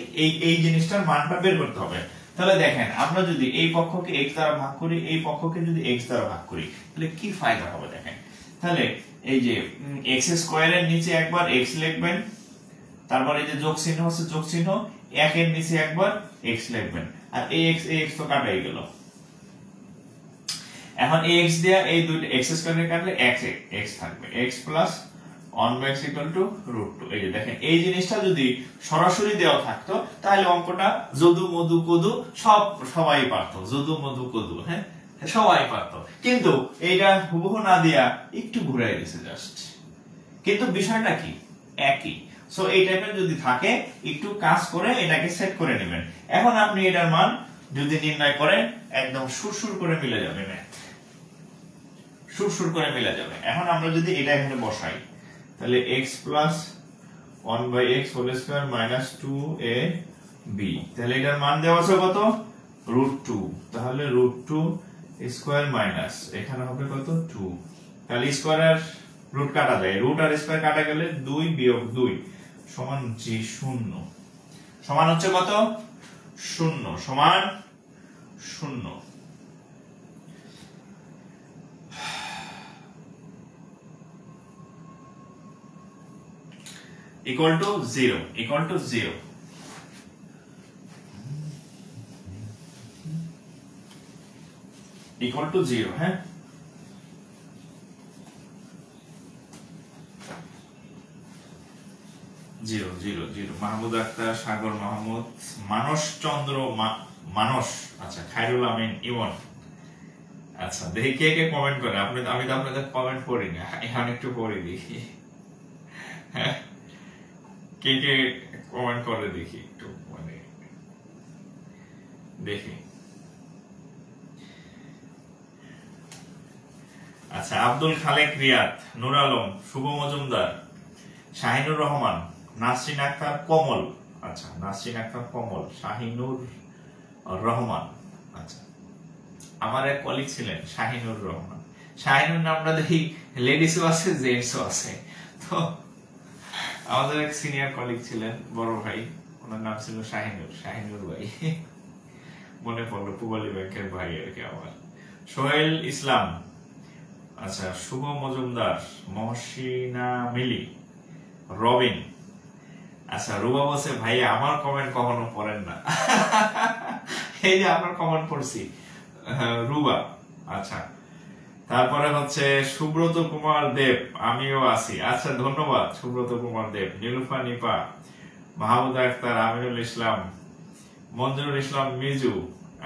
এই জিনিসটার মানটা বের করতে হবে তাহলে দেখেন আমরা যদি এই পক্ষকে x দ্বারা ভাগ করি এই পক্ষকে যদি x দ্বারা ভাগ করি তাহলে কি ফায়দা হবে দেখেন তাহলে এই যে x² এর নিচে একবার x লিখবেন তারপর এই যে যোগ চিহ্ন হচ্ছে যোগ চিহ্ন 1 এর নিচে একবার x লিখবেন আর এই x তো কাটাই গেল এখন এই x দিয়ে এই দুটো x² এর কাটলে x থাকবে x + 1/x = √2 এই যে দেখেন এই জিনিসটা যদি সরাসরি দেওয়া থাকতো তাহলে অঙ্কটা যদু মধু কদু সবাই পারতো যদু মধু কদু হ্যাঁ সবাই পারতো কিন্তু এইটা হুবহু না দিয়া একটু ঘুরাই দিয়েছে জাস্ট কিন্তু বিষয়টা কি একই সো এই টাইপের যদি থাকে একটু কাজ করে এটাকে সেট করে নেবেন এখন আপনি এটার মান যদি নির্ণয় করেন একদম সুরসুর করে মিলে যাবে ম্যাথ সুরসুর করে মিলে যাবে এখন আমরা যদি এটা এখানে বসাই তাহলে x + 1/x² - 2ab তাহলে এটার মান দেওয়া আছে কত √2 তাহলে √2 স্কয়ার মাইনাস এখানে হবে কত 2, তাহলে স্কয়ার আর রুট কাটা যায়, রুট আর স্কয়ার কাটা গেলে 2 বিয়োগ 2 সমান হচ্ছে 0, সমান হচ্ছে কত 0, সমান 0। equal to 0, equal to 0, equal to 0, হ্যাঁ 0 0 0। মাহমুদ আক্তার, সাগর মাহমুদ, মানস চন্দ্র মানস, আচ্ছা খায়রুল আমিন ইমন। আচ্ছা দেখি কে কে কমেন্ট করে, আমি তো আপনাদের কমেন্ট পড়ি না, এখন একটু পড়ি দেখি হ্যাঁ কে কে কমেন্ট করে দেখি একটু, মানে দেখি। আচ্ছা আব্দুল খালেক রিয়াদ, নূর আলম, শুভ মজুমদার, শাহিনুর রহমান, নাসরিন আক্তার কমল, আচ্ছা নাসরিন আক্তার কমল, শাহিনুর রহমান। আচ্ছা আমার এক কলিগ ছিলেন শাহিনুর রহমান, শাহিনুর নামটা দেখি লেডিসও আছে জেন্টসও আছে, তো আমাদের এক সিনিয়র কলিগ ছিলেন বড় ভাই, ওনার নাম ছিল শাহিনুর, শাহিনুর ভাই মনে পড়লো, পূবালী ব্যাংকের ভাই আর কি আমার। সোহেল ইসলাম, আচ্ছা শুভ মজুমদার, মহসিনা মিলি, রবিন। আচ্ছা রুবা বলছে ভাই আমার কমেন্ট কখনো পড়েন না এই যে আপনার কমেন্ট পড়ছি রুবা। আচ্ছা তারপরে হচ্ছে সুব্রত কুমার দেব, আমিও আছি, আচ্ছা ধন্যবাদ সুব্রত কুমার দেব। নীলুফা নিপা, মাহমুদ আক্তার, আমিনুল ইসলাম, মঞ্জুরুল ইসলাম মিজু,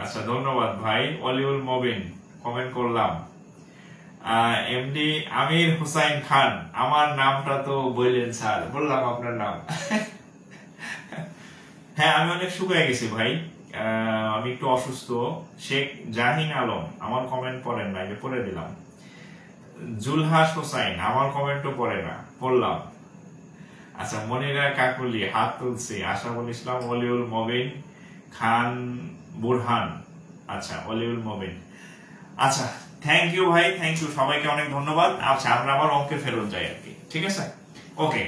আচ্ছা ধন্যবাদ ভাই। অলিউল মবিন কমেন্ট করলাম। এমডি আমির হুসাইন খান, আমার নামটা তো বললেন স্যার, বললাম আপনার নাম হ্যাঁ আমি অনেক শুকিয়ে গেছি ভাই, আমি একটু অসুস্থ। শেখ জাহিন আলম, আমার কমেন্ট পড়েন না, পড়ে দিলাম। জুলহাস হোসাইন, আমার কমেন্টও পড়ে না, পড়লাম। আচ্ছা মনিরা কাকুলি হাত তুলছি, আশাফুল ইসলাম, অলিউল মবিন খান বুরহান, আচ্ছা অলিউল মবিন। আচ্ছা থ্যাংক ইউ ভাই, থ্যাংক ইউ, সবাইকে অনেক ধন্যবাদ। আচ্ছা আমরা আবার অঙ্কে ফেরত যাই আর কি, ঠিক আছে ওকে।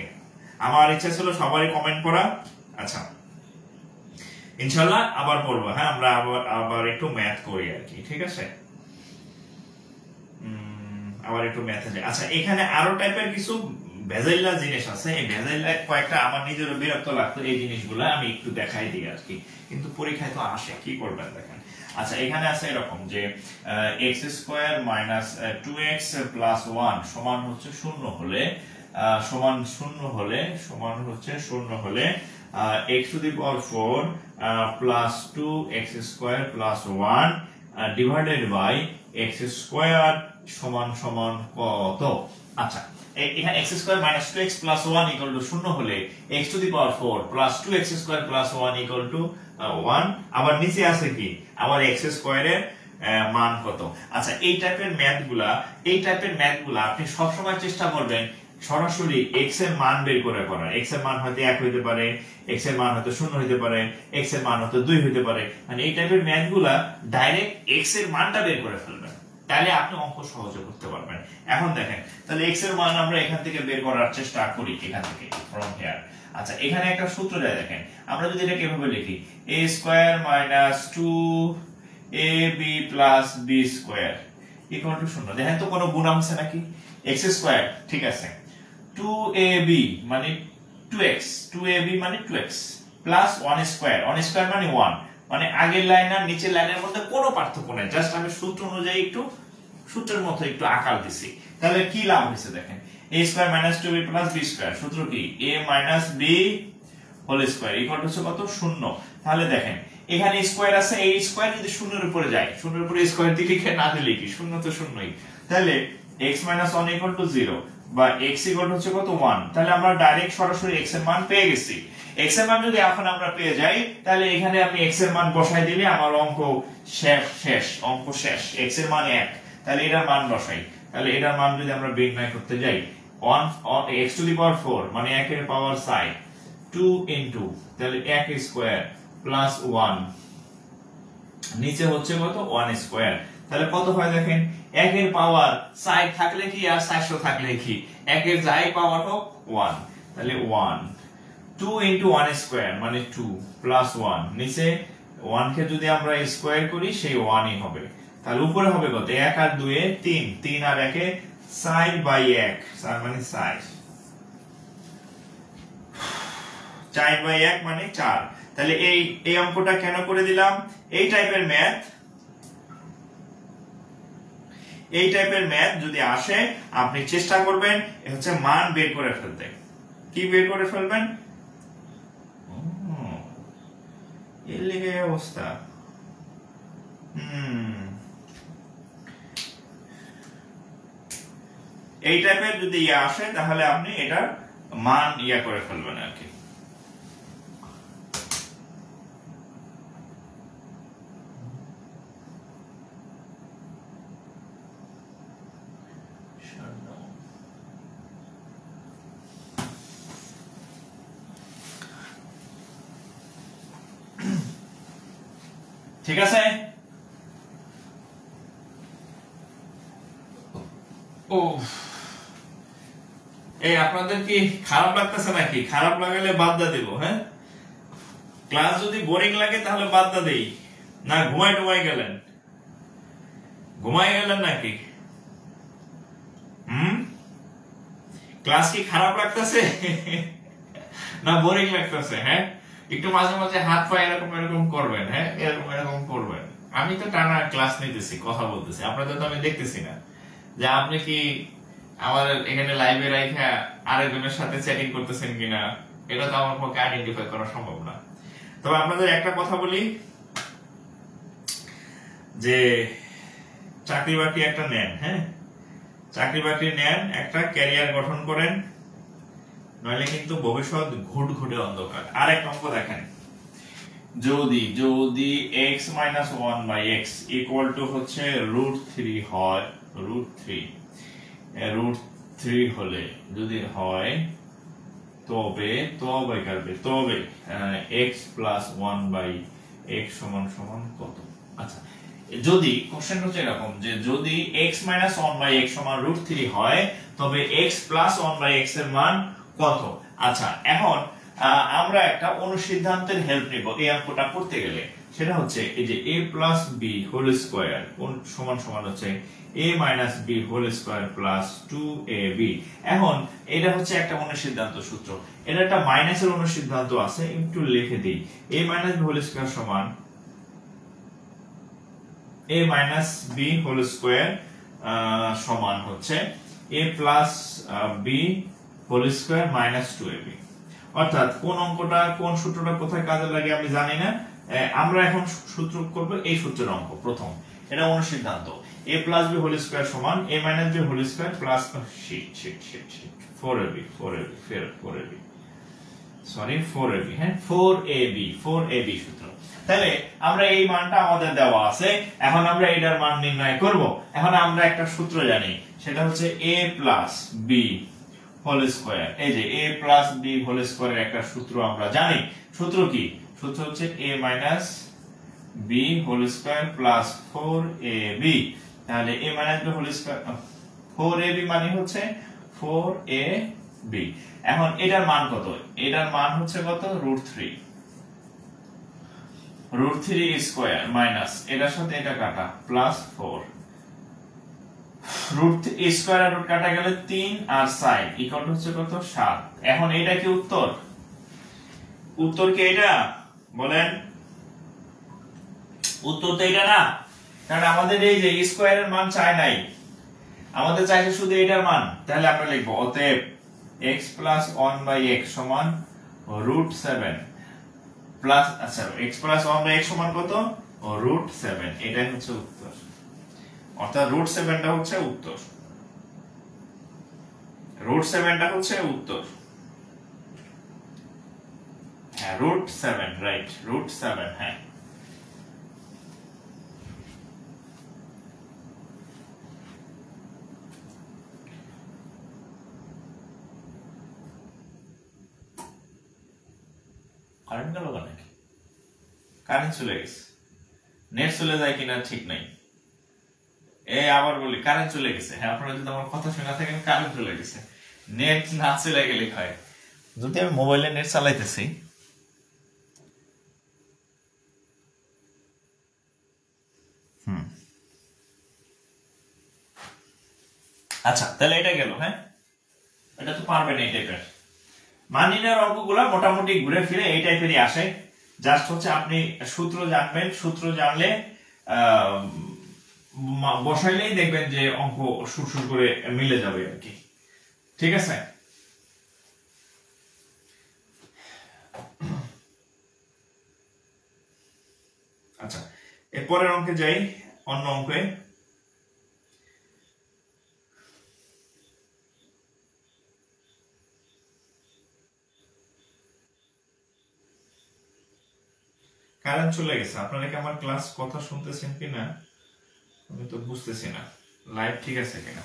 আমার ইচ্ছা ছিল সবারই কমেন্ট পড়া, আচ্ছা ইনশাআল্লাহ আবার পড়বো, হ্যাঁ আমরা আবার একটু ম্যাথ করি আর কি, ঠিক আছে আবার একটু ম্যাথে যাই। আচ্ছা এখানে আরো টাইপের কিছু ভেজাইলা জিনিস আছে, এই ভেজাইলা কয়েকটা আমার নিজেরও বিরক্ত লাগতো, এই জিনিসগুলো আমি একটু দেখাই দিই আর কি, কিন্তু পরীক্ষায় তো আসে, কি করবেন দেখেন। আচ্ছা এখানে আছে এরকম যে x square minus 2x plus 1 সমান হচ্ছে 0 হলে, সমান 0 হলে, সমান হচ্ছে 0 হলে x to the power 4 plus 2x square plus 1 divided by x square সমান সমান কত। আচ্ছা এখানে x square minus 2x plus 1 equal to 0 হলে x to the power 4 plus 2x square plus 1 equal to 1, আবার নিচে আছে কি আবার x স্কয়ারের মান কত। আচ্ছা এই টাইপের ম্যাথগুলা আপনি সব সময় চেষ্টা করবেন সরাসরি x এর মান বের করে করার। x এর মান হয়তো 1 হইতে পারে, x এর মান হয়তো 0 হইতে পারে, x এর মান হয়তো 2 হইতে পারে, মানে এই টাইপের ম্যাথগুলা ডাইরেক্ট x এর মানটা বের করে ফেলবেন, তাহলে আপনি অঙ্ক সহজে করতে পারবেন। এখন দেখেন তাহলে x এর মান আমরা এখান থেকে বের করার চেষ্টা করি, এখান থেকে ফ্রম হিয়ার। আচ্ছা এখানে একটা সূত্র দেয় দেখেন, আমরা যদি এটাকে এভাবে লিখি a square minus 2ab plus b square equal to 0, দেখেন তো কোনো গুণ আছে নাকি, x স্কয়ার ঠিক আছে, 2ab মানে 2x, 2ab মানে 2x প্লাস 1 স্কয়ার, 1 স্কয়ার মানে 1, মানে আগের লাইন আর নিচের লাইনের মধ্যে কোনো পার্থক্য নেই, জাস্ট আমি সূত্র অনুযায়ী একটু সূত্রের মতো একটু আকার দিছি। তাহলে কি লাভ হয়েছে দেখেন, a square minus 2b plus b square, সূত্র কি a minus b whole square equal to কত 0। তাহলে দেখেন এখানে স্কয়ার আছে, এই স্কয়ার যদি 0 এর উপরে যায়, 0 এর উপরে স্কয়ার দিলে কি না দিলে কি 0 তো 0ই, তাহলে x 1 ইকুয়াল টু 0 বা x ইকুয়াল টু কত 1, তাহলে আমরা ডাইরেক্ট সরাসরি x এর মান পেয়ে গেছি। x এর মান যদি এখন আমরা পেয়ে যাই তাহলে এখানে আপনি x এর মান বসাই দিলে আমার অঙ্ক শেষ, অঙ্ক শেষ। x এর মান 1, তাহলে এটার মান বসাই, তাহলে এটার মান যদি আমরা নির্ণয় করতে যাই 1 x টু দি পাওয়ার 4 মানে 1 এর পাওয়ার 2 ইনটু তাহলে 1 স্কয়ার প্লাস 1 নিচে হচ্ছে কত 1 স্কয়ার, তাহলে কত হয় দেখেন, 1 এর পাওয়ার 60 থাকলে কি আর 400 থাকলে কি, 1 এর যাই পাওয়ার হোক 1, তাহলে 1 2 into 1 স্কয়ার মানে 2 প্লাস 1, নিচে 1 কে যদি আমরা স্কয়ার করি সেই 1 ই হবে। তাহলে উপরে হবে কত, 1 আর 2 এ 3, 3 আর 1 এ 4/1, 4 মানে 4, 4/1 মানে 4। তাহলে এই অঙ্কটা কেন করে দিলাম, এই টাইপের ম্যাথ যদি আসে আপনি চেষ্টা করবেন হচ্ছে মান বের করে ফেলতে। কি বের করে ফেলবেন, এর লিগে অবস্থা। এই টাইপের যদি আসে তাহলে আপনি এটার মান করে ফেলবেন আর কি। ঠিক আছে, এই আপনাদের কি খারাপ লাগতেছে নাকি? খারাপ লাগালে বাদ দেব, হ্যাঁ? ক্লাস যদি বোরিং লাগে তাহলে বাদ দেই না, ঘুমাই গেলেন নাকি? ক্লাস কি খারাপ লাগতেছে না বোরিং লাগতেছে? হ্যাঁ, একটু মাঝে মাঝে হাত পা এরকম করবেন, হ্যাঁ, এরকম করবেন। আমি তো টানা ক্লাস নিতেছি, কথা বলতেছি, আপনাদের তো আমি দেখতেছি না যে আপনি কি আমার এখানে লাইভে রাইখা আরেকজনের সাথে চ্যাটিং করতেছেন কিনা, এটা তো আমার পক্ষে আইডেন্টিফাই করা সম্ভব না। তবে আপনাদের একটা কথা বলি, যে চাকরি বাকরি একটা নেন, হ্যাঁ, চাকরি বাকরি নেন, একটা ক্যারিয়ার গঠন করেন, নইলে কিন্তু ভবিষ্যৎ ঘুটঘুটে অন্ধকার। আর এক অঙ্ক দেখেন, যদি x - 1/x ইকুয়াল টু হচ্ছে √3 হয়, √3 হলে যদি হয় তবে x + 1/x সমান কত? আচ্ছা, যদি কোশ্চেন হচ্ছে এরকম যে যদি x - 1/x সমান √3 হয় তবে x + 1/x এর মান কত? আচ্ছা, এখন আমরা একটা অনুসিদ্ধান্তের হেল্প নিব এই অঙ্কটা করতে গেলে। সেটা হচ্ছে এই যে a + b হোল স্কয়ার সমান হচ্ছে a - b whole square plus 2ab। এখন এটা হচ্ছে একটা অনুসিদ্ধান্ত সূত্র, এটা একটা মাইনাসের অনুসিদ্ধান্ত আছে, একটু লিখে দিই। a - b হোল স্কয়ার সমান a - b হোল স্কয়ার সমান হচ্ছে a + b whole square minus 2ab। অর্থাৎ কোন অঙ্কটা কোন সূত্রটা কোথায় কাজে লাগে আমি জানি না, আমরা এখন সূত্র করব এই সূত্রের অঙ্ক। প্রথম, এটা অনুসিদ্ধান্ত, a + b হোল স্কয়ার সমান a - b whole square plus 4ab sorry 4ab, হ্যাঁ 4ab সূত্র। তাহলে আমরা এই মানটা আমাদের দেওয়া আছে, এখন আমরা এটার মান নির্ণয় করব। এখন আমরা একটা সূত্র জানি, সেটা হচ্ছে a + b হোল স্কয়ার। এই যে a + b হোল স্কয়ারের একটা সূত্র আমরা জানি। সূত্র কি? সূত্র হচ্ছে a - b whole square plus 4ab। তাহলে a - b whole square 4ab মানে হচ্ছে 4ab। এখন এটার মান কত? এটার মান হচ্ছে কত? √3 স্কয়ার মাইনাস এটার সাথে এটা কাটা প্লাস 4 রুট স্কয়ার আর রুট কাটা গেলে 3 আর sin ইকুয়াল হচ্ছে কত? 7। এখন এটা কি উত্তর? উত্তর কি এটা? বলেন, উত্তর তো এটা না, কারণ আমাদের এই যে স্কয়ারের মান চাই নাই, আমাদের চাইছে শুধু এটার মান। তাহলে আমরা লিখব অতএব x + 1/x সমান √7 প্লাস, আচ্ছা x + 1/x সমান কত? √7। এটাই হচ্ছে উত্তর, অর্থাৎ √7টা হচ্ছে উত্তর, √7টা হচ্ছে উত্তর। হ্যাঁ √7, রাইট, √7, হ্যাঁ। কারেন্ট গেল নাকি? কারেন্ট চলে গেছে, নেট চলে যায় কিনা ঠিক নাই। আবার বলি কারেন্ট চলে গেছে। হ্যাঁ, আপনারা যদি আমার কথা শোনা থাকেন, কারেন্ট চলে গেছে। নেট না চলে গেলে হয়, যদি আমি মোবাইলে নেট চালাইতেছি, আচ্ছা তাহলে এটা গেল। হ্যাঁ, এটা তো পারবেন এই টাইপের মান নির্ণয়ের অঙ্কগুলো মোটামুটি ঘুরে ফিরে এই টাইপেরই আসে। জাস্ট হচ্ছে আপনি সূত্র জানবেন, সূত্র জানলে বসাইলেই দেখবেন যে অঙ্ক সুর করে মিলে যাবে আর কি। ঠিক আছে, আচ্ছা এরপরের অঙ্কে যাই, অন্য অঙ্কে। কারেন্ট চলে গেছে, আপনারা কি আমার ক্লাস কথা শুনতেছেন কিনা আমি তো বুঝতেছি না, লাইভ ঠিক আছে কিনা।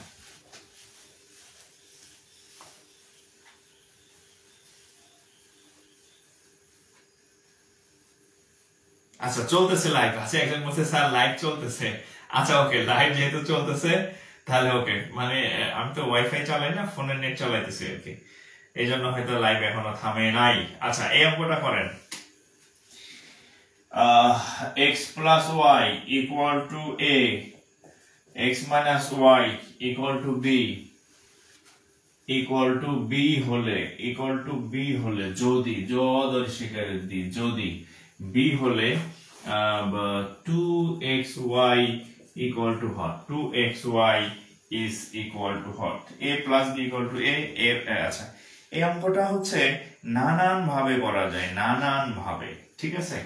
আচ্ছা চলতেছে লাইভ আছে, একজন বলছে স্যার লাইভ চলতেছে। আচ্ছা ওকে, লাইভ যেহেতু চলতেছে তাহলে ওকে, মানে আমি তো ওয়াইফাই চালাই না, ফোনের নেট চালাইতেছি আর কি, এই জন্য হয়তো লাইভ এখনো থামে নাই। আচ্ছা এই অঙ্কটা করেন, x plus y equal to a, x minus y equal to b, equal to b হলে, equal to b হলে যদি, যদি b হলে 2xy equal to what, 2xy is equal to what, a plus b equal to a। আচ্ছা এই অঙ্কটা হচ্ছে নানান ভাবে করা যায়, নানান ভাবে, ঠিক আছে।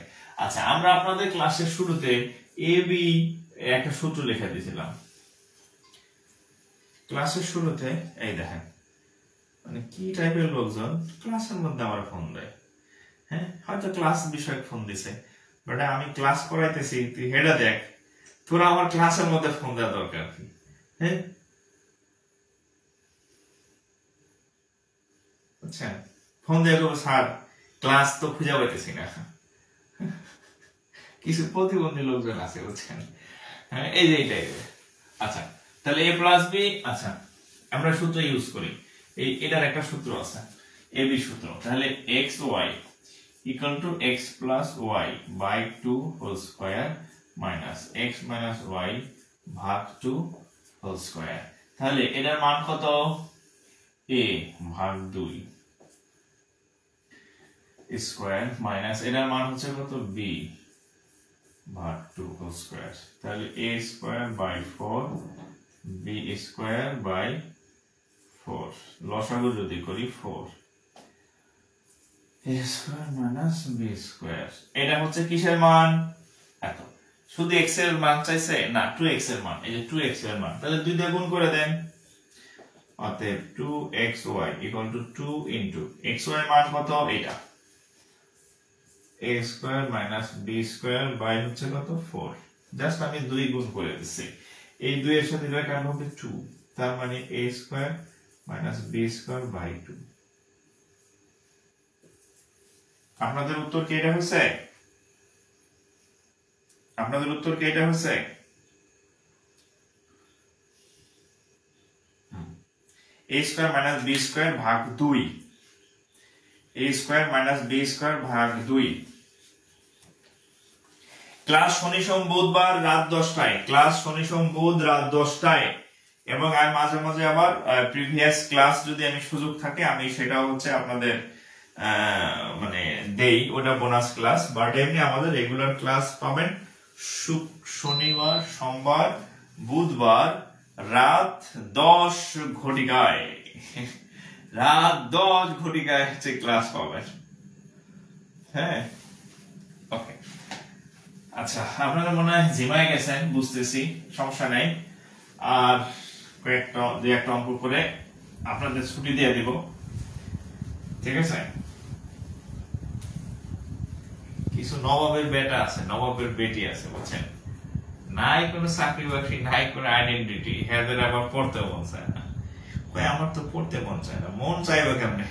আচ্ছা আমরা আপনাদের ক্লাসের শুরুতে এ বি একটা সূত্র লিখে দিয়েছিলাম ক্লাসের শুরুতে। এই দেখেন মানে কি টাইপের লোকজন ক্লাসের মধ্যে আমার ফোন দেয়। হ্যাঁ, হয়তো ক্লাস বিষয়ক ফোন দিছে, বাট আমি ক্লাস করাইতেছি, তুই হেডা দেখ, তোরা আমার ক্লাসের মধ্যে ফোন দেওয়া দরকার কি? হ্যাঁ আচ্ছা, ফোন দিয়ে স্যার ক্লাস তো খুঁজে পাইতেছি না। কিছু প্রতিবন্ধী লোকজন আছে বুঝছেন, হ্যাঁ এই যে এইটাই। আচ্ছা তাহলে a প্লাস বি, আচ্ছা আমরা সূত্র ইউজ করি, এটার একটা সূত্র আছে এ বি সূত্র। তাহলে x y equal to x plus y by 2 whole square minus x minus y ভাগ 2 হোল স্কয়ার। তাহলে এটার মান কত, a ভাগ 2 স্কয়ার মাইনাস এটার মান হচ্ছে কত, b ভাগ 2 হোল স্কয়ার। তাহলে a square by 4 b square by 4, লসাগু যদি করি 4, a square minus b square. এটা হচ্ছে কিসের মান, এত। শুধু x এর মান চাইছে না, 2x এর মান, এই যে 2x এর মান, তাহলে 2 দিয়ে গুণ করে দেন। অতএব 2xy equal to 2 into xy এর মান কত, এটা a square minus b square by হচ্ছে কত, 4। জাস্ট আমি 2 গুণ করে দিচ্ছি, এই 2 এর সাথে এটা কাট হবে 2, তার মানে a square minus b square by 2। আপনাদের উত্তর কি এটা হচ্ছে? আপনাদের উত্তর কি এটা হচ্ছে? a square minus b square ভাগ 2, a square minus b square ভাগ 2। ক্লাস শনি সোম বুধবার রাত 10টায়, ক্লাস শনি সোম বুধ রাত 10টায়, এবং আর মাঝে মাঝে আবার প্রিভিয়াস ক্লাস যদি আমি সুযোগ থাকে আমি সেটা হচ্ছে আপনাদের মানে দেই, ওটা বোনাস ক্লাস। বাট এমনি আমাদের রেগুলার ক্লাস পাবেন শনিবার সোমবার বুধবার রাত 10 ঘটিকায়, রাত 10 ঘটিকায় হচ্ছে ক্লাস পাবেন। হ্যাঁ ওকে, আচ্ছা আপনারা মনে হয় জিমায় গেছেন বুঝতেছি, সমস্যা নাই। আর কয়েকটা দুই একটা অঙ্ক করে আপনাদের ছুটি দিয়ে দিব, ঠিক আছে। কিছু নবাবের বেটা আছে, নবাবের বেটি আছে বুঝছেন, নাই কোনো চাকরি বাকরি, নাই কোনো আইডেন্টিটি, হ্যাঁ আবার পড়তে মন চায় না। আমার তো পড়তে মন চায় না, মন চাইবে কেমনে,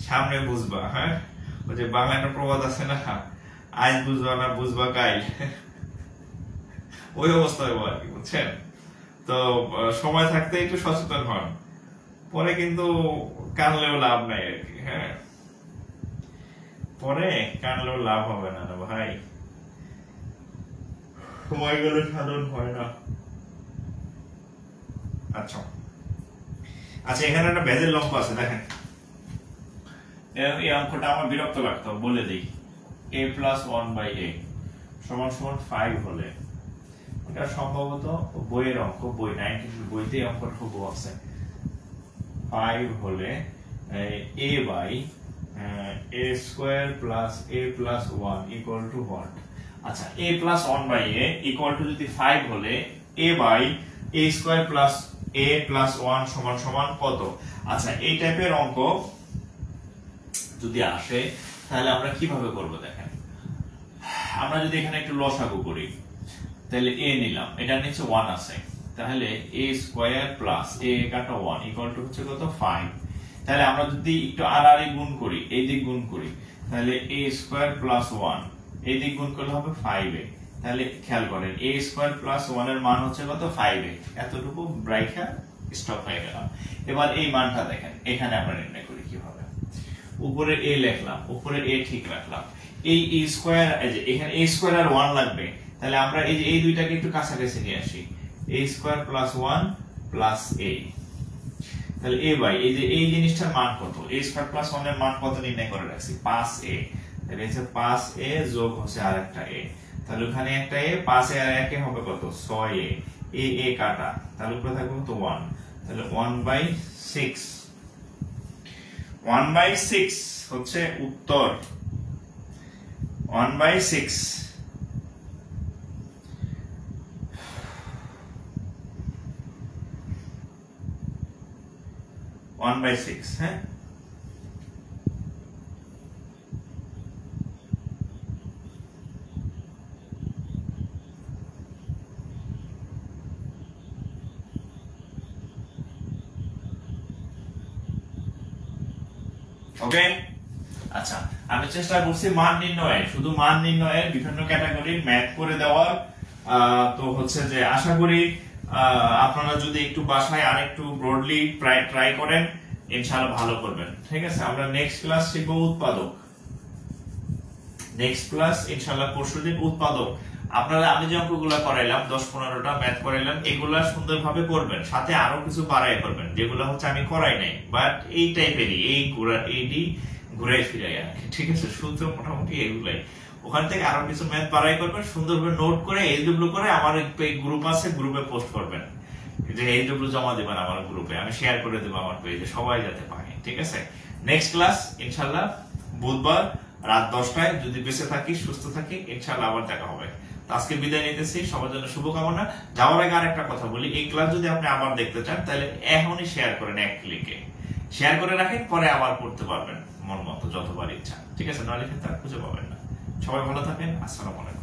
সামনে বুঝবা। হ্যাঁ ওই যে বাংলা প্রবাদ আছে না, আজ বুঝবা না বুঝবা কাল, ওই অবস্থা হইব আর কি বুঝছেন। তো সময় থাকতে একটু সচেতন হন, পরে কিন্তু কানলেও লাভ নাই আর কি। হ্যাঁ, পরে কানলেও লাভ হবে না ভাই, সময় গেলে সাধন হয় না। আচ্ছা আচ্ছা, এখানে একটা বেজের অঙ্ক আছে, দেখেন এই অঙ্কটা আমার বিরক্ত লাগতো, বলে দিই। a প্লাস 1/a সমান সমান 5 হলে, এটা সম্ভবত বইয়ের অঙ্ক, বই 19 বইতে অঙ্কটা খুব আছে। 5 হলে a by a square plus a plus 1 equal to what? আচ্ছা, a প্লাস 1/a ইকুয়াল টু যদি 5 হলে a by a square plus a plus 1 সমান সমান কত? আচ্ছা, এই টাইপের অঙ্ক যদি আসে তাহলে আমরা কিভাবে করব দেখেন। আমরা যদি এখানে একটু লসাগু করি, তাহলে a নিলাম, এটার নিচে 1 আছে, তাহলে a স্কয়ার প্লাস a কাটা 1 ইকুয়াল টু হচ্ছে কত? 5। তাহলে আমরা যদি একটু আর গুণ করি, এই দিক গুণ করি, তাহলে a স্কয়ার প্লাস 1 এই দিক গুণ করলে হবে 5a। তাহলে খেয়াল করেন a স্কয়ার প্লাস 1 এর মান হচ্ছে কত? 5a। এতটুকু ব্রাইখা স্টপ হয়ে গেল। এবার এই মানটা দেখেন, এখানে আমরা নির্ণয় করি কিভাবে। উপরে a লিখলাম, উপরে a ঠিক রাখলাম, এই a স্কয়ার, এই যে এখানে a স্কয়ার আর 1 লাগবে, তাহলে আমরা এই যে এই দুইটাকে একটু কাছাকাছি নিয়ে আসি, a square plus 1 plus a। তাহলে a বাই এই যে এই জিনিসটার মান কত? a স্কয়ার প্লাস 1 এর মান কত নির্ণয় করে রাখছি? 5a। তাহলে হচ্ছে 5a যোগ হচ্ছে আরেকটা a, তাহলে ওখানে একটা a, 5a আর 1 এ হবে কত? 6a। a কাটা, তাহলে উপরে থাকবে কত? 1। তাহলে 1/6, 1/6 হচ্ছে উত্তর। 1/6 1/6। হ্যাঁ, ওকে। আচ্ছা, আমি চেষ্টা করছি মান নির্ণয়ের, শুধু মান নির্ণয়ের বিভিন্ন ক্যাটাগরির ম্যাথ করে দেওয়ার। তো হচ্ছে যে আশা করি আপনারা যদি একটু বাসায় আরেকটু ব্রডলি ট্রাই করেন, ইনশাআল্লাহ ভালো করবেন। ঠিক আছে, আমরা নেক্সট ক্লাস শিখব উৎপাদক। নেক্সট ক্লাস ইনশাআল্লাহ পরশুদিন উৎপাদক। আপনারা আমি যে অঙ্কগুলো করাইলাম 10-15টা ম্যাথ করাইলাম, এগুলা সুন্দরভাবে করবেন, সাথে আরো কিছু বাড়াই করবেন যেগুলো হচ্ছে আমি করাই নাই, বাট এই টাইপেরই, এইটি ঘুরাই ফিরাই আর কি। ঠিক আছে, সূত্র মোটামুটি এগুলাই। ওখান থেকে আরো কিছু ম্যাথ বাড়াই করবেন, সুন্দরভাবে নোট করে এইগুলো করে আমার গ্রুপ আছে, গ্রুপে পোস্ট করবেন, যে এইগুলো জমা দিবেন আমার গ্রুপে, আমি শেয়ার করে দেবো আমার পেজে, সবাই যাতে পায়। ঠিক আছে, নেক্সট ক্লাস ইনশাআল্লাহ বুধবার রাত 10টায়, যদি বেঁচে থাকি, সুস্থ থাকি, ইনশাআল্লাহ আবার দেখা হবে। আজকে বিদায় নিতেছি, সবার জন্য শুভকামনা। যাওয়ার আগে আরেকটা কথা বলি, এই ক্লাস যদি আপনি আবার দেখতে চান তাহলে এখনই শেয়ার করেন, এক ক্লিকে শেয়ার করে রাখেন, পরে আবার পড়তে পারবেন মন মতো যতবার ইচ্ছা। ঠিক আছে, নাহলে কিন্তু আর খুঁজে পাবেন না। সবাই ভালো থাকেন, আসসালামু আলাইকুম।